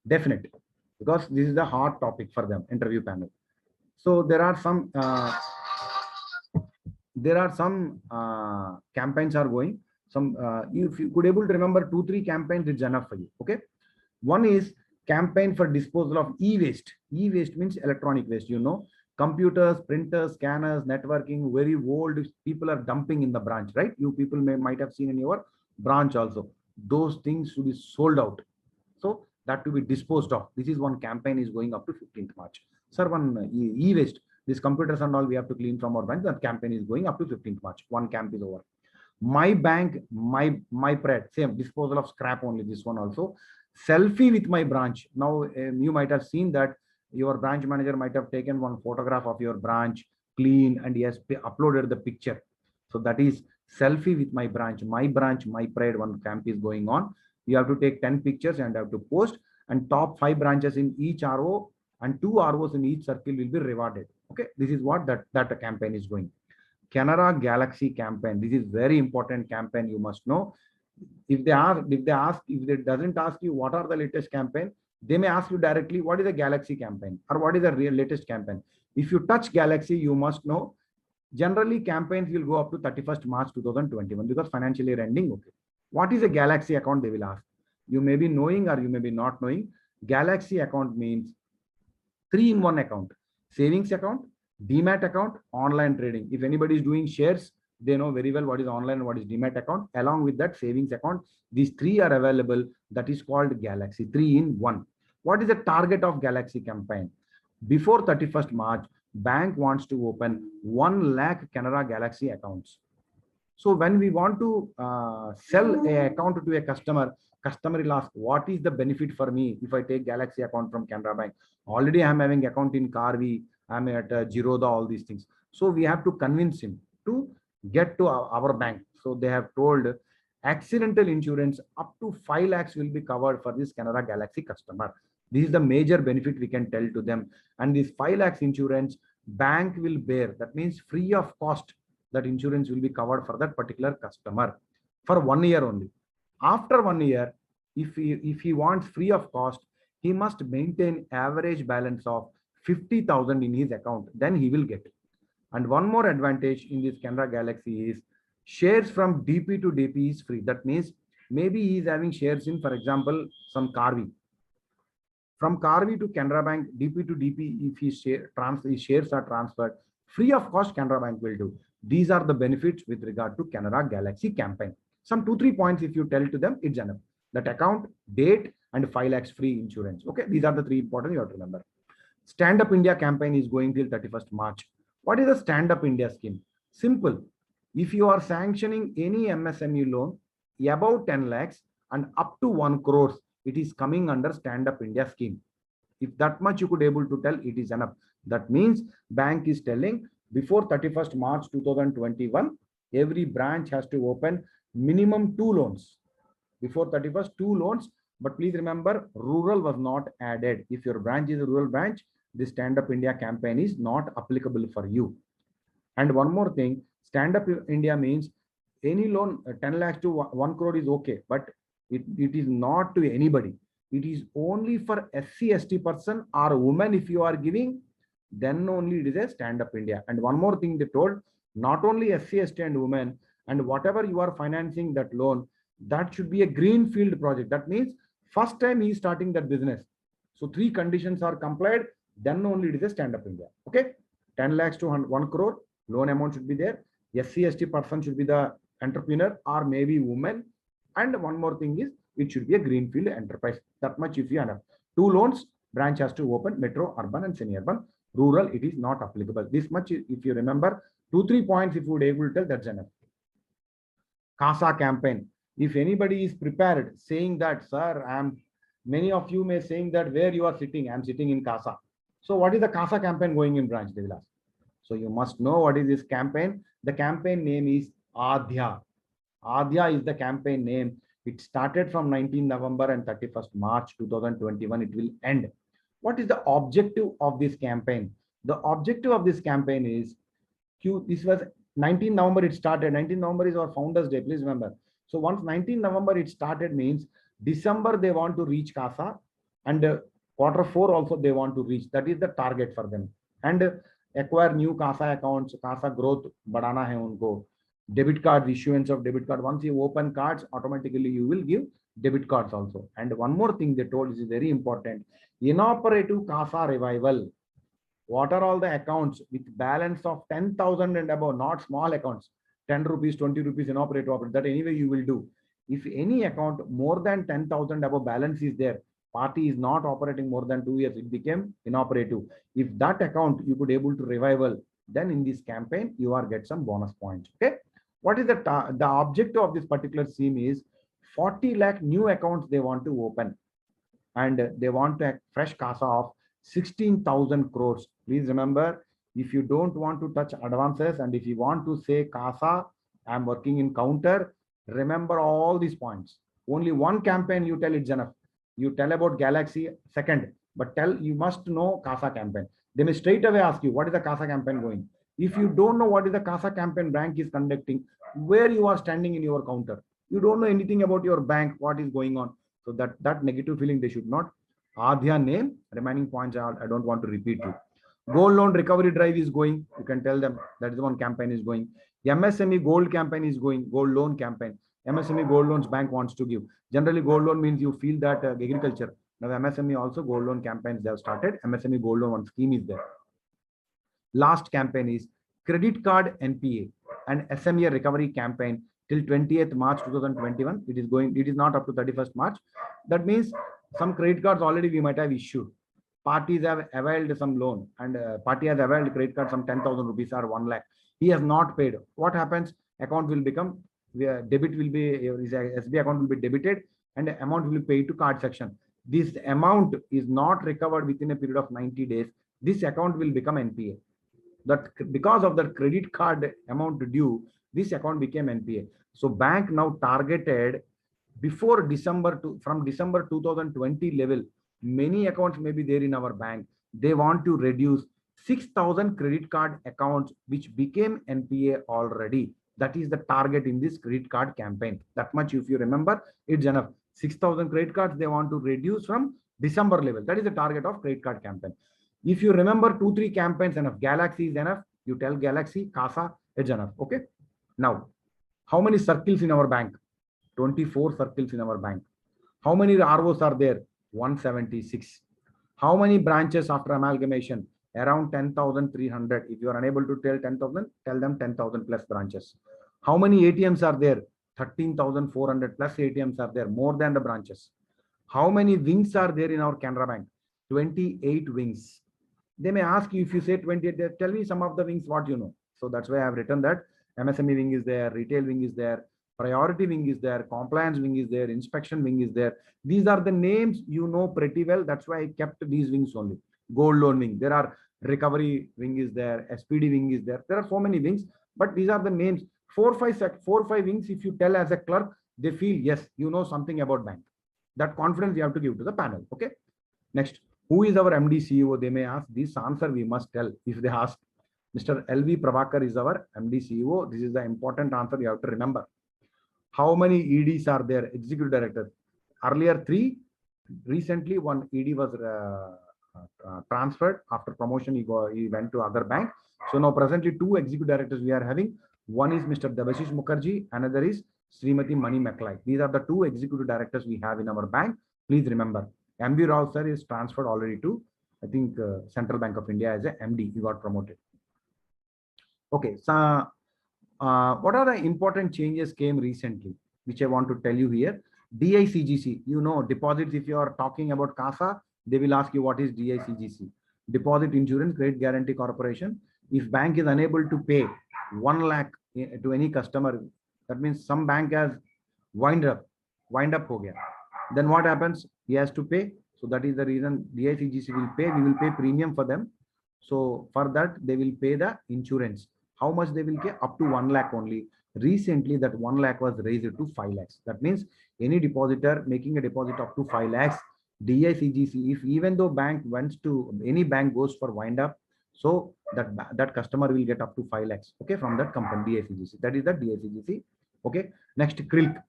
Definitely. Because this is the hot topic for them, interview panel. So there are some campaigns are going. some, if you could able to remember 2-3 campaigns, it's enough for you. Okay. One is campaign for disposal of e-waste. E-waste means electronic waste, you know, computers, printers, scanners, networking, very old people are dumping in the branch, right? You people might have seen in your branch also. Those things should be sold out. So that to be disposed of. This is one campaign is going up to 15th March. Sir, one e-waste, these computers and all we have to clean from our branch. That campaign is going up to 15th March. One camp is over. My bank, my pride, same disposal of scrap only. This one also. Selfie with my branch. Now you might have seen that your branch manager might have taken one photograph of your branch, clean, and yes, uploaded the picture. So that is selfie with my branch, my pride. One camp is going on. You have to take 10 pictures and have to post, and top 5 branches in each RO and 2 ROs in each circle will be rewarded. Okay, this is what that campaign is going. Canara Galaxy campaign. This is very important campaign. You must know. If they doesn't ask you what are the latest campaign, they may ask you directly what is the Galaxy campaign or what is the real latest campaign. If you touch Galaxy, you must know. Generally, campaigns will go up to 31st March 2021 because financial year ending. Okay. What is a Galaxy account? They will ask. You may be knowing or you may be not knowing. Galaxy account means 3-in-1 account: savings account, demat account, online trading. If anybody is doing shares, they know very well what is online and what is demat account. Along with that savings account, these 3 are available. That is called Galaxy 3-in-1. What is the target of Galaxy campaign? Before 31st March, bank wants to open 1 lakh Canara Galaxy accounts. So when we want to sell a account to a customer will ask, what is the benefit for me if I take Galaxy account from Canara Bank? Already I'm having account in Carvi, I'm at Giroda, all these things. So we have to convince him to get to our bank. So they have told accidental insurance up to 5 lakhs will be covered for this Canara Galaxy customer. This is the major benefit we can tell to them. And this 5 lakhs insurance bank will bear. That means free of cost. That insurance will be covered for that particular customer for 1 year only. After 1 year, if he wants free of cost, he must maintain average balance of 50,000 in his account. Then he will get it. And one more advantage in this Canara Galaxy is shares from DP to DP is free. That means maybe he is having shares in, for example, some Carvi. From Carvi to Canara Bank, DP to DP, if his shares are transferred, free of cost, Canara Bank will do. These are the benefits with regard to Canara Galaxy campaign. Some 2-3 points, if you tell to them, it's enough. That account, date, and 5 lakhs free insurance. Okay, these are the 3 important you have to remember. Stand Up India campaign is going till 31st March. What is the Stand Up India scheme? Simple. If you are sanctioning any MSME loan above 10 lakhs and up to 1 crore, it is coming under Stand Up India scheme. If that much you could able to tell, it is enough. That means bank is telling before 31st March 2021, every branch has to open minimum 2 loans. Before 31st, 2 loans. But please remember, rural was not added. If your branch is a rural branch, this Stand Up India campaign is not applicable for you. And one more thing, Stand Up India means any loan 10 lakhs to 1 crore is okay, but it is not to anybody. It is only for SC/ST person or woman. If you are giving, then only it is a Stand Up India. And one more thing they told, not only SC/ST and women, and whatever you are financing that loan, that should be a greenfield project. That means first time he is starting that business. So 3 conditions are complied, then only it is a Stand Up India. Okay, 10 lakhs to 1 crore loan amount should be there. SC/ST person should be the entrepreneur or maybe woman. And one more thing is it should be a greenfield enterprise. That much if you have 2 loans, branch has to open metro, urban, and semi-urban. Rural, it is not applicable. This much if you remember, 2-3 points if you would able to tell, that's enough. CASA campaign. If anybody is prepared saying that, sir, many of you may saying that where you are sitting, I'm sitting in CASA. So what is the CASA campaign going in branch? They will ask. So you must know what is this campaign. The campaign name is Adhya. Adhya is the campaign name. It started from 19 November and 31st March 2021. It will end. What is the objective of this campaign? The objective of this campaign is, this was 19 November it started. 19 November is our Founders Day, please remember. So once 19 November it started means December they want to reach CASA, and Q4 also they want to reach. That is the target for them. And acquire new CASA accounts, CASA growth badana hai unko. Debit card, issuance of debit card. Once you open cards, automatically you will give debit cards also. And one more thing they told is very important. Inoperative CASA revival. What are all the accounts with balance of 10,000 and above, not small accounts, 10 rupees, 20 rupees inoperative operate, that anyway you will do. If any account more than 10,000 above balance is there, party is not operating more than 2 years, it became inoperative. If that account you could able to revival, then in this campaign, you are get some bonus points. Okay. What is the objective of this particular scheme is 40 lakh new accounts they want to open, and they want a fresh CASA of 16,000 crores. Please remember, if you don't want to touch advances and if you want to say CASA, I'm working in counter, remember all these points. Only one campaign you tell it's enough. You tell about Galaxy second, but you must know CASA campaign. They may straight away ask you, what is the CASA campaign going? If you don't know what is the CASA campaign bank is conducting, where you are standing in your counter, you don't know anything about your bank, what is going on. So that negative feeling they should not. Adhya name, remaining points I don't want to repeat you. Gold loan recovery drive is going. You can tell them that is the one campaign is going. MSME gold campaign is going. Gold loan campaign. MSME gold loans bank wants to give. Generally, gold loan means you feel that agriculture. Now MSME also gold loan campaigns they have started. MSME gold loan one scheme is there. Last campaign is credit card NPA and SME recovery campaign till 20th March 2021. It is going. It is not up to 31st March. That means some credit cards already we might have issued. Parties have availed some loan, and party has availed credit card some 10,000 rupees or 1 lakh. He has not paid. What happens? Account will become debit will be his SB account will be debited, and the amount will be paid to card section. This amount is not recovered within a period of 90 days. This account will become NPA. That because of the credit card amount due, this account became NPA. So bank now targeted before December from December 2020 level, many accounts may be there in our bank. They want to reduce 6,000 credit card accounts which became NPA already. That is the target in this credit card campaign. That much, if you remember, it's enough. 6,000 credit cards they want to reduce from December level. That is the target of credit card campaign. If you remember 2-3 campaigns enough, Galaxy is enough. You tell Galaxy, CASA is enough. Okay. Now, how many circles in our bank? 24 circles in our bank. How many ROs are there? 176. How many branches after amalgamation? Around 10,300. If you are unable to tell 10,000, tell them 10,000 plus branches. How many ATMs are there? 13,400 plus ATMs are there, more than the branches. How many wings are there in our Canara Bank? 28 wings. They may ask you, if you say 28, tell me some of the wings, what you know. So that's why I have written that MSME wing is there, retail wing is there, priority wing is there, compliance wing is there, inspection wing is there. These are the names you know pretty well. That's why I kept these wings only. Gold loan wing, there are recovery wing is there, SPD wing is there. There are so many wings, but these are the names. 4-5 wings. If you tell as a clerk, they feel yes, you know something about bank. That confidence you have to give to the panel. Okay. Next, who is our MD CEO? They may ask. This answer we must tell. If they ask, Mr. LV Prabhakar is our MD CEO. This is the important answer you have to remember. How many EDs are there? Executive directors. Earlier 3. Recently, one ED was transferred after promotion. He went to other bank. So now presently 2 executive directors we are having. One is Mr. Debashish Mukherjee. Another is Srimati Mani McLeod. These are the 2 executive directors we have in our bank. Please remember. MB Rao sir is transferred already to, I think, Central Bank of India as a MD. He got promoted. Okay. So what are the important changes came recently, which I want to tell you here? DICGC, you know, deposits. If you are talking about CASA, they will ask you what is DICGC. Deposit Insurance Credit Guarantee Corporation. If bank is unable to pay 1 lakh to any customer, that means some bank has wind up ho gaya. Then what happens? He has to pay. So that is the reason DICGC will pay. We will pay premium for them. So for that, they will pay the insurance. How much they will pay? Up to 1 lakh only. Recently, that 1 lakh was raised to 5 lakhs. That means any depositor making a deposit up to 5 lakhs, DICGC, if even though bank wants to, any bank goes for wind up, so that customer will get up to 5 lakhs. Okay, from that company, DICGC. That is the DICGC. Okay. Next, CRILC.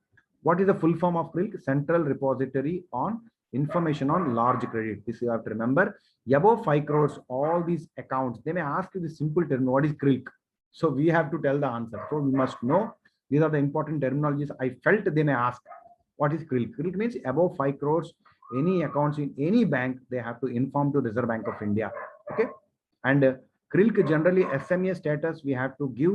What is the full form of CRILC? Central Repository on Information on Large Credit. This you have to remember. Above 5 crores, all these accounts, they may ask you the simple term, what is CRILC? So we have to tell the answer. So we must know these are the important terminologies. I felt they may ask, what is CRILC? CRILC means above 5 crores, any accounts in any bank, they have to inform to Reserve Bank of India. Okay. And CRILC generally SMA status we have to give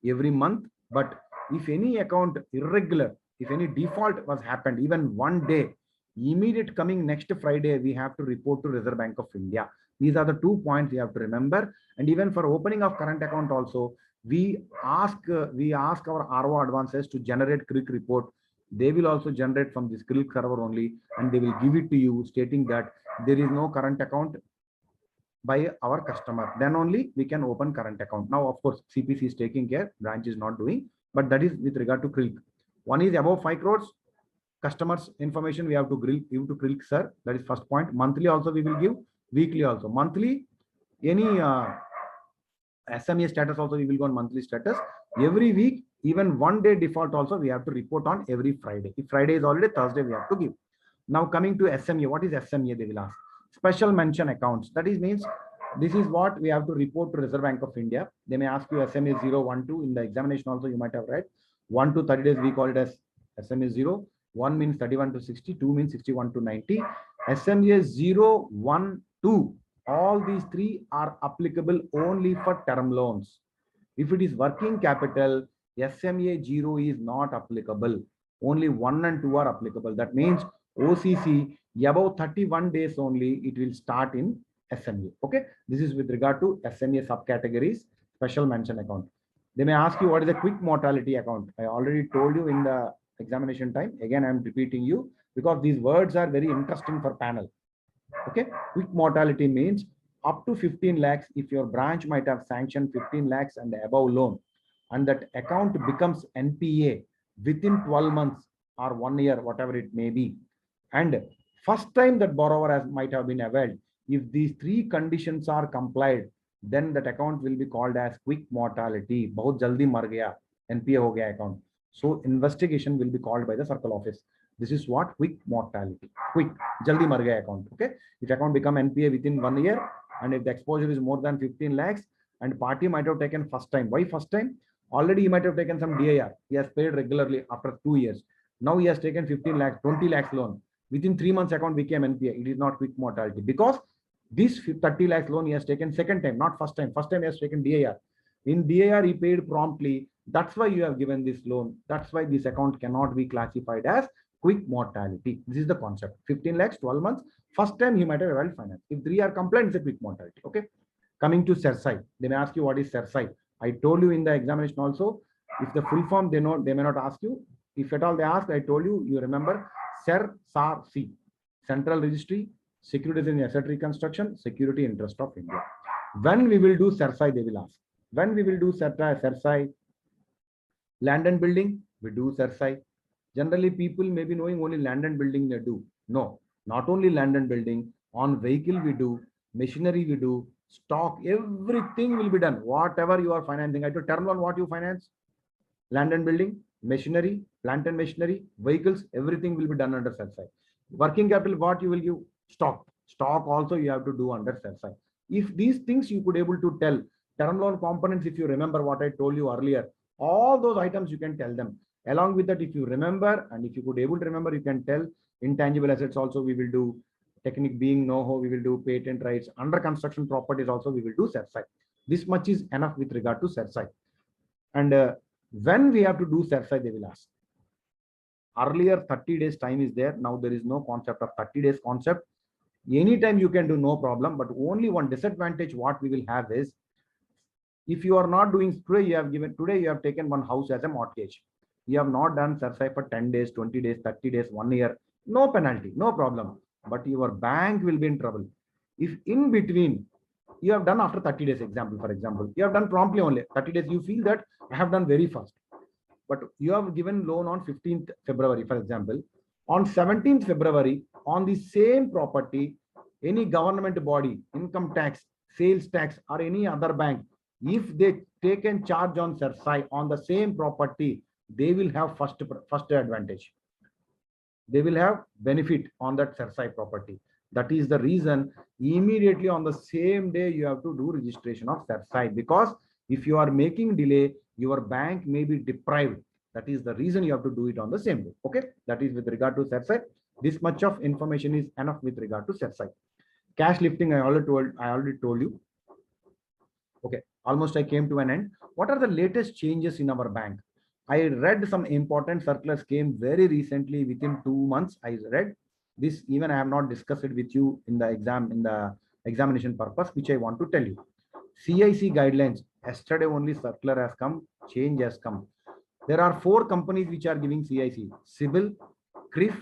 every month. But if any account irregular, if any default was happened, even one day, immediate coming next Friday, we have to report to Reserve Bank of India. These are the 2 points we have to remember. And even for opening of current account also, we ask our RO advances to generate CRILC report. They will also generate from this CRILC server only, and they will give it to you stating that there is no current account by our customer. Then only we can open current account. Now, of course, CPC is taking care, branch is not doing, but that is with regard to CRILC. One is above 5 crores. Customers information we have to give to CRILC, sir. That is first point. Monthly also we will give, weekly also. Monthly, any SMA status also we will go on monthly status. Every week, even one day default also we have to report on every Friday. If Friday is already, Thursday we have to give. Now coming to SMA, what is SMA? They will ask. Special mention accounts. That is means this is what we have to report to Reserve Bank of India. They may ask you SMA 0, 1, 2. In the examination also you might have read 1 to 30 days we call it as SMA 0. 1 means 31 to 60, 2 means 61 to 90. SMA 0, 1, 2. All these three are applicable only for term loans. If it is working capital, SMA 0 is not applicable. Only 1 and 2 are applicable. That means OCC above 31 days only it will start in SMA. Okay, this is with regard to SMA subcategories, special mention account. They may ask you what is a quick mortality account. I already told you in the examination time. Again, I'm repeating you because these words are very interesting for panel. Okay, quick mortality means up to 15 lakhs. If your branch might have sanctioned 15 lakhs and above loan, and that account becomes NPA within 12 months or 1 year, whatever it may be, and first time that borrower might have been availed, if these three conditions are complied, then that account will be called as quick mortality. Bahut jaldi mar gaya, NPA ho gaya account. So investigation will be called by the circle office. This is what quick mortality. Quick, jaldi mar gaya account. Okay. If account become NPA within 1 year, and if the exposure is more than 15 lakhs, and party might have taken first time. Why first time? Already he might have taken some DIR. He has paid regularly after 2 years. Now he has taken 15 lakhs, 20 lakhs loan. Within 3 months, account became NPA. It is not quick mortality because this 30 lakhs loan he has taken second time, not first time. First time he has taken DIR. In DIR, he paid promptly. That's why you have given this loan. That's why this account cannot be classified as quick mortality. This is the concept. 15 lakhs, 12 months. First time he might have availed finance. If 3 are compliant, it's a quick mortality. Okay. Coming to CERSAI, they may ask you what is CERSAI. I told you in the examination also. If the full form they know, they may not ask you. If at all they ask, I told you. You remember CERSAI, Central Registry, Securities in Asset Reconstruction, Security Interest of India. When we will do CERSAI, they will ask. When we will do CERSAI, land and building, we do CERSAI. Generally, people may be knowing only land and building they do. No, not only land and building. On vehicle we do, machinery we do, stock, everything will be done. Whatever you are financing, I do term loan, what you finance, land and building, machinery, plant and machinery, vehicles, everything will be done under CERSAI. Working capital, what you will give, stock also you have to do under CERSAI. If these things you could able to tell, term loan components, if you remember what I told you earlier, all those items you can tell them. Along with that, if you remember, and if you could able to remember, you can tell intangible assets also we will do, technique being know-how we will do, patent rights, under construction properties also we will do CERSAI. This much is enough with regard to CERSAI. And when we have to do CERSAI, they will ask. Earlier 30 days time is there. Now there is no concept of 30 days concept. Anytime you can do, no problem. But only one disadvantage what we will have is, if you are not doing today, you have taken one house as a mortgage. You have not done CERSAI for 10 days, 20 days, 30 days, 1 year. No penalty, no problem. But your bank will be in trouble. If in between you have done after 30 days, for example, you have done promptly only 30 days, you feel that I have done very fast. But you have given loan on 15th February, for example, on 17th February, on the same property, any government body, income tax, sales tax, or any other bank, if they take and charge on CERSAI on the same property, they will have first advantage. They will have benefit on that CERSAI property. That is the reason immediately on the same day you have to do registration of CERSAI, because If you are making delay, your bank may be deprived. That is the reason you have to do it on the same day. Okay, that is with regard to CERSAI. This much of information is enough with regard to CERSAI. Cash lifting, I already told you. Okay, almost I came to an end. What are the latest changes in our bank? I read some important circulars came very recently within 2 months. I read this, even I have not discussed it with you in the examination purpose, which I want to tell you. CIC guidelines, yesterday only circular has come, change has come. There are 4 companies which are giving CIC: CIBIL, CRIF,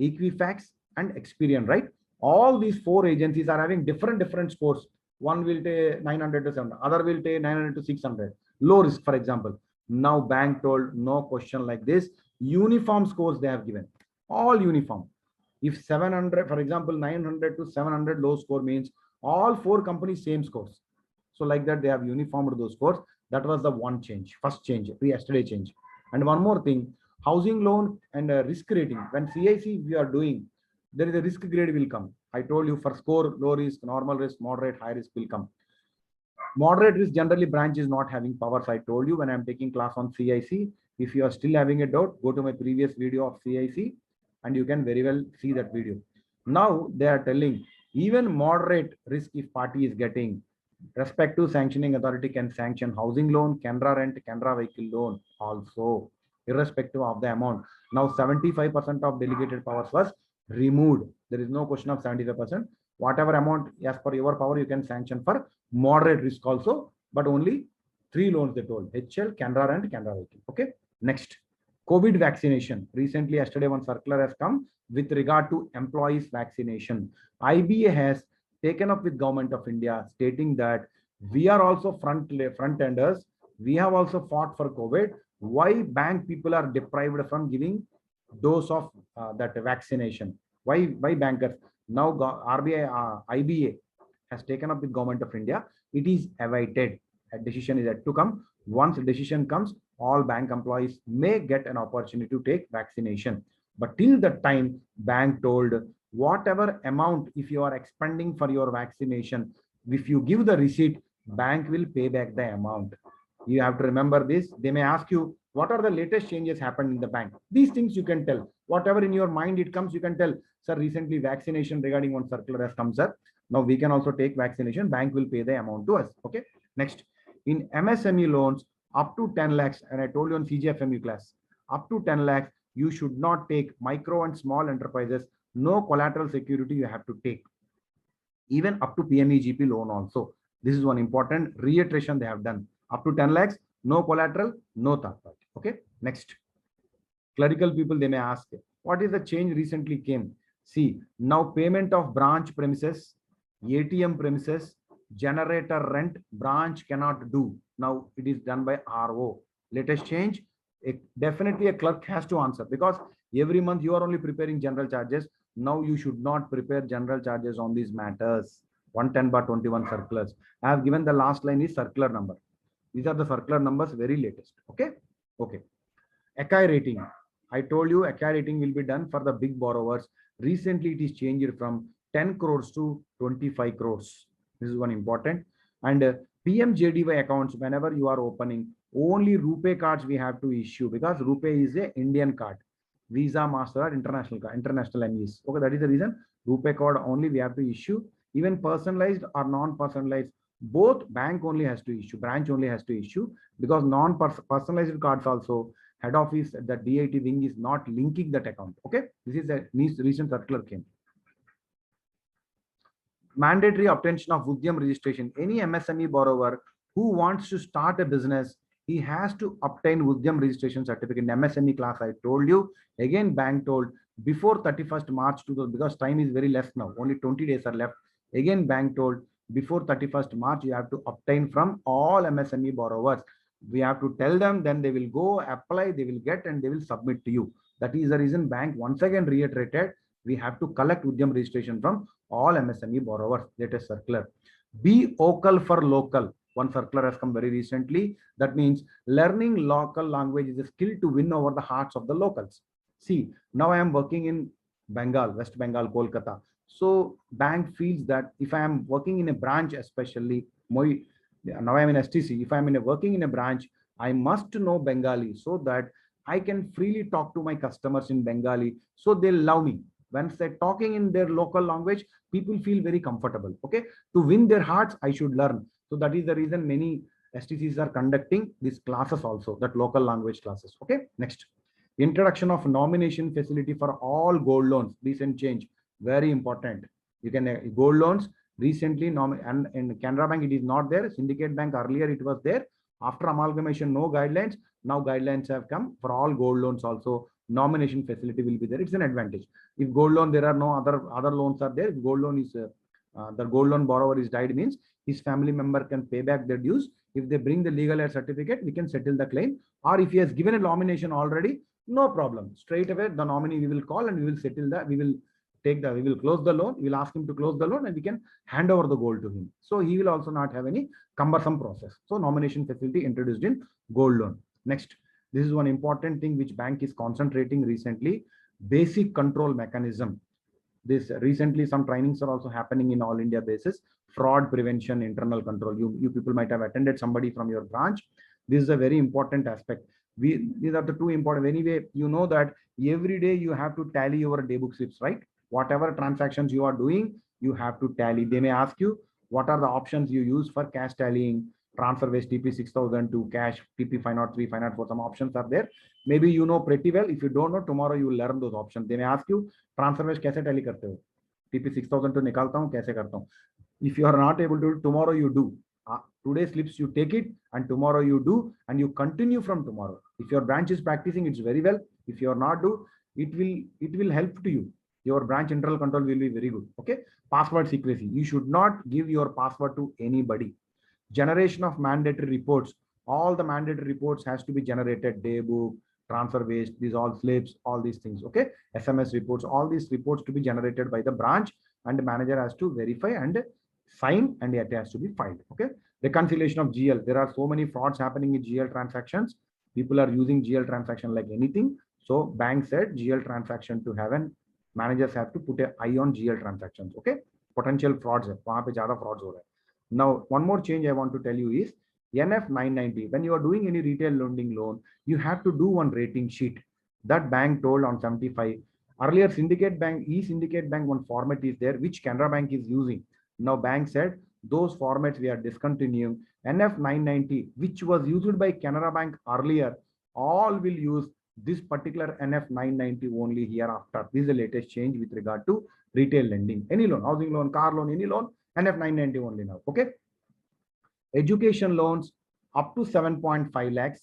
Equifax, and Experian, right? All these 4 agencies are having different scores. One will take 900 to 700, other will take 900 to 600. Low risk, for example. Now bank told no question like this. Uniform scores they have given, all uniform. If 700, for example, 900 to 700 low score means all 4 companies same scores. So like that, they have uniformed those scores. That was the one change, first change, yesterday change. And one more thing, housing loan and risk rating. When CIC we are doing, there is a risk grade will come. I told you for score, low risk, normal risk, moderate, high risk will come. Moderate risk, generally branch is not having powers. I told you when I'm taking class on CIC. If you are still having a doubt, go to my previous video of CIC and you can very well see that video. Now they are telling even moderate risk if party is getting, respective sanctioning authority can sanction housing loan, Canara rent, Canara vehicle loan also, irrespective of the amount. Now 75% of delegated powers was removed. There is no question of 75%. Whatever amount as per your power you can sanction for moderate risk also, but only 3 loans they told: HL, Canara and Canara vehicle. Okay, next, COVID vaccination. Recently, yesterday one circular has come with regard to employees vaccination. IBA has taken up with Government of India, stating that we are also front enders. We have also fought for COVID. Why bank people are deprived from giving dose of that vaccination? Why bankers? Now RBI, IBA has taken up with Government of India. It is awaited. A decision is yet to come. Once a decision comes, all bank employees may get an opportunity to take vaccination. But till the time, bank told whatever amount, if you are expending for your vaccination, if you give the receipt, bank will pay back the amount. You have to remember this. They may ask you, what are the latest changes happened in the bank? These things you can tell. Whatever in your mind it comes, you can tell, sir, recently vaccination regarding one circular has come, sir. Now we can also take vaccination. Bank will pay the amount to us. Okay. Next, in MSME loans up to 10 lakhs, and I told you on CGFMU class, up to 10 lakhs, you should not take micro and small enterprises. No collateral security you have to take. Even up to PMEGP loan also. This is one important reiteration they have done. Up to 10 lakhs, no collateral, no third party. Okay. Next, clerical people, they may ask, what is the change recently came? See, now payment of branch premises, ATM premises, generator rent, branch cannot do. Now it is done by RO. Latest change, definitely a clerk has to answer, because every month you are only preparing general charges. Now you should not prepare general charges on these matters. 110/21 circulars. I have given the last line is circular number. These are the circular numbers, very latest. Okay. Okay. ACAI rating. I told you ACAI rating will be done for the big borrowers. Recently, it is changed from 10 crores to 25 crores. This is one important. And PMJDY accounts, whenever you are opening, only RuPay cards we have to issue, because RuPay is a Indian card. Visa, Mastercard, international card, international MEs. Okay, that is the reason RuPay card only we have to issue. Even personalized or non-personalized, both bank only has to issue, branch only has to issue, because non-personalized cards also, head office, the DIT wing is not linking that account. Okay, this is a recent circular came. Mandatory obtention of Udyam registration. Any MSME borrower who wants to start a business, he has to obtain Udyam registration certificate. In MSME class, I told you. Again, bank told before 31st March 2000, because time is very less now, only 20 days are left. Again, bank told before 31st March, you have to obtain from all MSME borrowers. We have to tell them, then they will go apply, they will get, and they will submit to you. That is the reason bank once again reiterated, we have to collect Udyam registration from all MSME borrowers. Latest circular. Be vocal for local. One circular has come very recently. That means learning local language is a skill to win over the hearts of the locals. See, now I am working in Bengal, West Bengal, Kolkata. So bank feels that if I am working in a branch, especially Now I'm in STC. If I'm working in a branch, I must know Bengali so that I can freely talk to my customers in Bengali. So they'll love me. Once they're talking in their local language, people feel very comfortable. Okay. To win their hearts, I should learn. So that is the reason many STCs are conducting these classes also, that local language classes. Okay. Next. Introduction of nomination facility for all gold loans. Recent change. Very important. You can gold loans recently and in Canara Bank it is not there. Syndicate Bank earlier it was there. After amalgamation, no guidelines. Now guidelines have come for all gold loans also. Nomination facility will be there. It's an advantage. If gold loan, there are no other loans are there. If gold loan is the gold loan borrower is died, means his family member can pay back their dues. If they bring the legal aid certificate, we can settle the claim. Or if he has given a nomination already, no problem. Straight away, the nominee we will call and we will settle that. We will close the loan. We will ask him to close the loan and we can hand over the gold to him. So he will also not have any cumbersome process. So nomination facility introduced in gold loan. Next, this is one important thing which bank is concentrating recently. Basic control mechanism. This recently some trainings are also happening in all India basis. Fraud prevention, internal control. You people might have attended somebody from your branch. This is a very important aspect. These are the two important. Anyway, you know that every day you have to tally your daybook slips, right? Whatever transactions you are doing, you have to tally. They may ask you what are the options you use for cash tallying, transfer based TP 6000 to cash TP 503, 504. Some options are there. Maybe you know pretty well. If you don't know, tomorrow you will learn those options. They may ask you transfer waste कैसे tally करते हो TP 6000 तो निकालता हूं कैसे करता हूं if you are not able to tomorrow you do today slips you take it and tomorrow you do and you continue from tomorrow. If your branch is practicing, it's very well. If you are not do, it will help to you. Your branch internal control will be very good. Okay. Password secrecy, you should not give your password to anybody. Generation of mandatory reports, all the mandatory reports has to be generated. Daybook, transfer based, these all slips, all these things. Okay. SMS reports, all these reports to be generated by the branch and the manager has to verify and sign and it has to be filed. Okay. Reconciliation of GL. There are so many frauds happening in GL transactions. People are using GL transaction like anything. So bank said GL transaction to have an managers have to put an eye on GL transactions. Okay. Potential frauds. वहाँ पे ज़्यादा frauds हो रहा है. Now, one more change I want to tell you is NF 990. When you are doing any retail lending loan, you have to do one rating sheet. That bank told on 75. Earlier, Syndicate Bank, e-Syndicate Bank, one format is there, which Canara Bank is using. Now, bank said, those formats we are discontinuing. NF 990, which was used by Canara Bank earlier, all will use this particular NF 990 only hereafter. This is the latest change with regard to retail lending. Any loan, housing loan, car loan, any loan, NF 990 only now. Okay. Education loans up to 7.5 lakhs.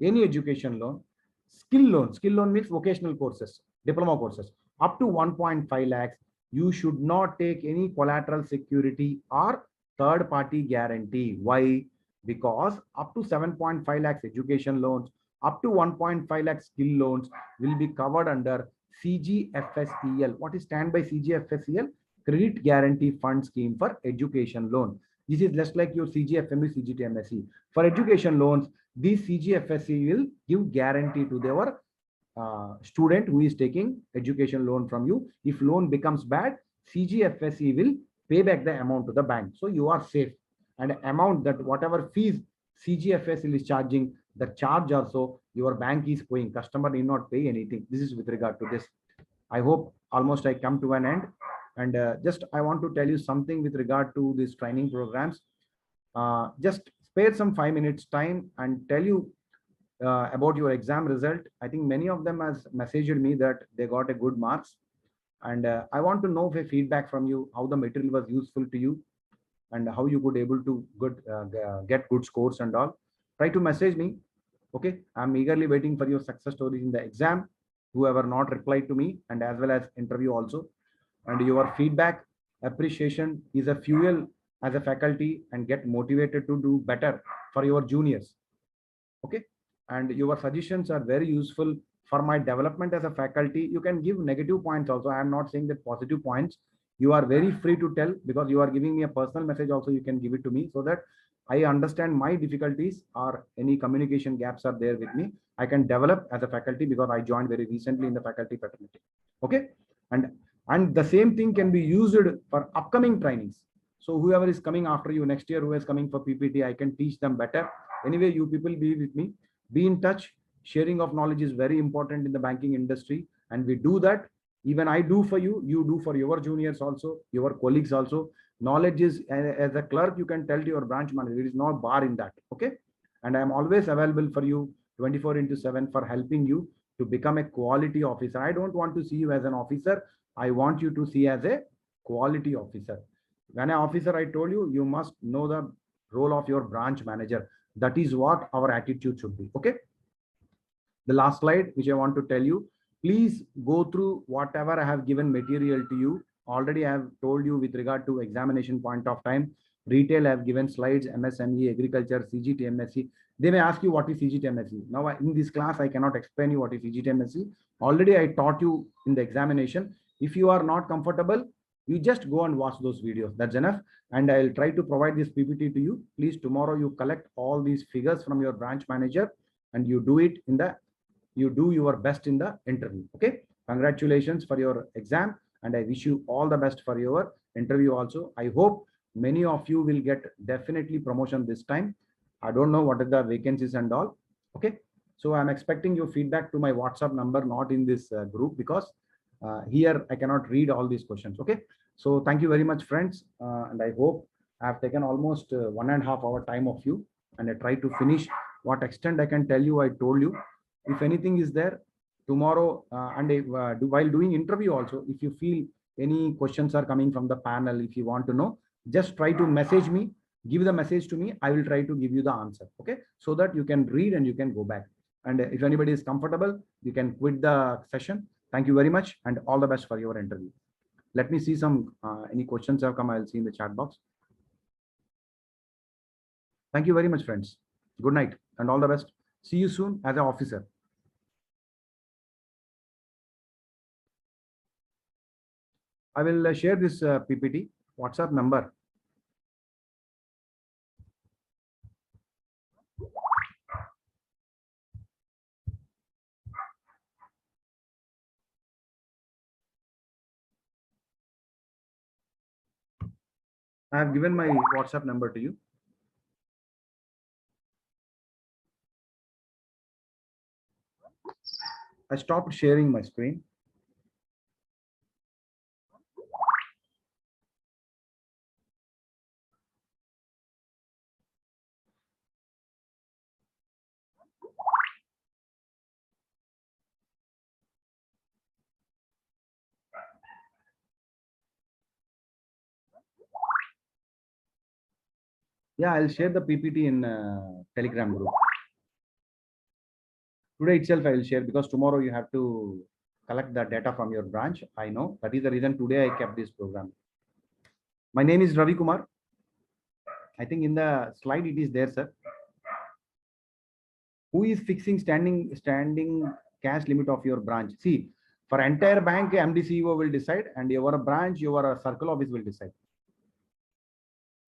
Any education loan. Skill loan means vocational courses, diploma courses up to 1.5 lakhs. You should not take any collateral security or third party guarantee. Why? Because up to 7.5 lakhs education loans, up to 1.5 lakh skill loans will be covered under CGFSEL. What is stand by CGFSEL? Credit Guarantee Fund Scheme for education loan. This is just like your CGFMU, CGTMSE. For education loans, this CGFSE will give guarantee to their student who is taking education loan from you. If loan becomes bad, CGFSE will pay back the amount to the bank. So you are safe. And amount that whatever fees CGFSE is charging, the charge also your bank is paying. Customer need not pay anything. This is with regard to this. I hope almost I come to an end. And just I want to tell you something with regard to these training programs. Just spare some 5 minutes time and tell you about your exam result. I think many of them has messaged me that they got a good marks. And I want to know the feedback from you, how the material was useful to you and how you could able to get good scores and all. Try to message me. Okay. I'm eagerly waiting for your success stories in the exam, whoever not replied to me, and as well as interview also. And your feedback, appreciation is a fuel as a faculty and get motivated to do better for your juniors. Okay. And your suggestions are very useful for my development as a faculty. You can give negative points also. I am not saying that positive points. You are very free to tell, because you are giving me a personal message also. You can give it to me so that I understand my difficulties or any communication gaps are there with me. I can develop as a faculty because I joined very recently in the faculty fraternity. Okay. And the same thing can be used for upcoming trainings. So whoever is coming after you next year, who is coming for PPT, I can teach them better. Anyway, you people be with me, be in touch. Sharing of knowledge is very important in the banking industry, and we do that. Even I do for you, you do for your juniors also, your colleagues also. Knowledge is, as a clerk, you can tell to your branch manager, there is no bar in that. Okay. And I am always available for you 24/7 for helping you to become a quality officer. I don't want to see you as an officer. I want you to see as a quality officer. When an officer, I told you, you must know the role of your branch manager. That is what our attitude should be. Okay. The last slide, which I want to tell you, please go through whatever I have given material to you. Already I have told you with regard to examination point of time. Retail, I have given slides, MSME, agriculture, CGT, MSc. They may ask you what is CGT, MSc. Now in this class, I cannot explain you what is CGT, MSc. Already I taught you in the examination. If you are not comfortable, you just go and watch those videos. That's enough. And I'll try to provide this PPT to you. Please, tomorrow you collect all these figures from your branch manager and you do it in the, you do your best in the interview. Okay. Congratulations for your exam. And I wish you all the best for your interview also. I hope many of you will get definitely promotion this time. I don't know what are the vacancies and all. Okay. So I'm expecting your feedback to my WhatsApp number, not in this group, because here I cannot read all these questions. Okay. So thank you very much, friends. And I hope I have taken almost 1.5 hour time of you, and I try to finish what extent I can tell you. I told you, if anything is there tomorrow, while doing interview also, if you feel any questions are coming from the panel, if you want to know, just try to message me, give the message to me. I will try to give you the answer. Okay. So that you can read and you can go back. And if anybody is comfortable, you can quit the session. Thank you very much and all the best for your interview. Let me see some, any questions have come. I'll see in the chat box. Thank you very much, friends. Good night and all the best. See you soon as an officer. I will share this PPT WhatsApp number. I have given my WhatsApp number to you. I stopped sharing my screen. Yeah, I'll share the PPT in Telegram group. Today itself I will share, because tomorrow you have to collect the data from your branch. I know that is the reason today I kept this program. My name is Ravi Kumar. I think in the slide it is there, sir. Who is fixing standing cash limit of your branch? See, for entire bank, MD CEO will decide, and your branch, your circle office will decide.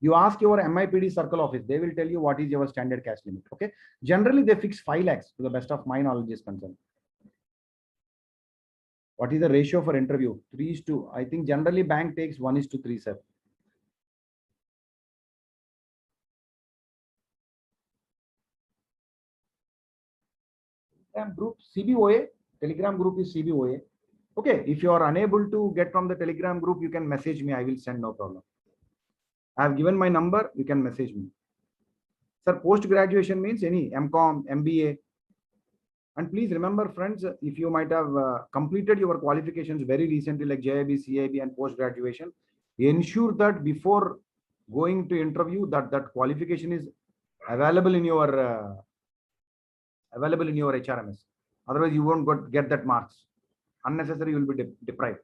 You ask your MIPD circle office, they will tell you what is your standard cash limit. Okay. Generally, they fix 5 lakhs to the best of my knowledge is concerned. What is the ratio for interview? 3:2. I think generally bank takes 1:3, sir. Telegram group CBOA. Telegram group is CBOA. Okay. If you are unable to get from the Telegram group, you can message me. I will send, no problem. I have given my number. You can message me. Sir, post graduation means any MCOM, MBA. And please remember, friends, if you might have completed your qualifications very recently, like JIB, CIB, and post graduation, ensure that before going to interview, that qualification is available in your HRMS. Otherwise, you won't get that marks. Unnecessary, you will be deprived.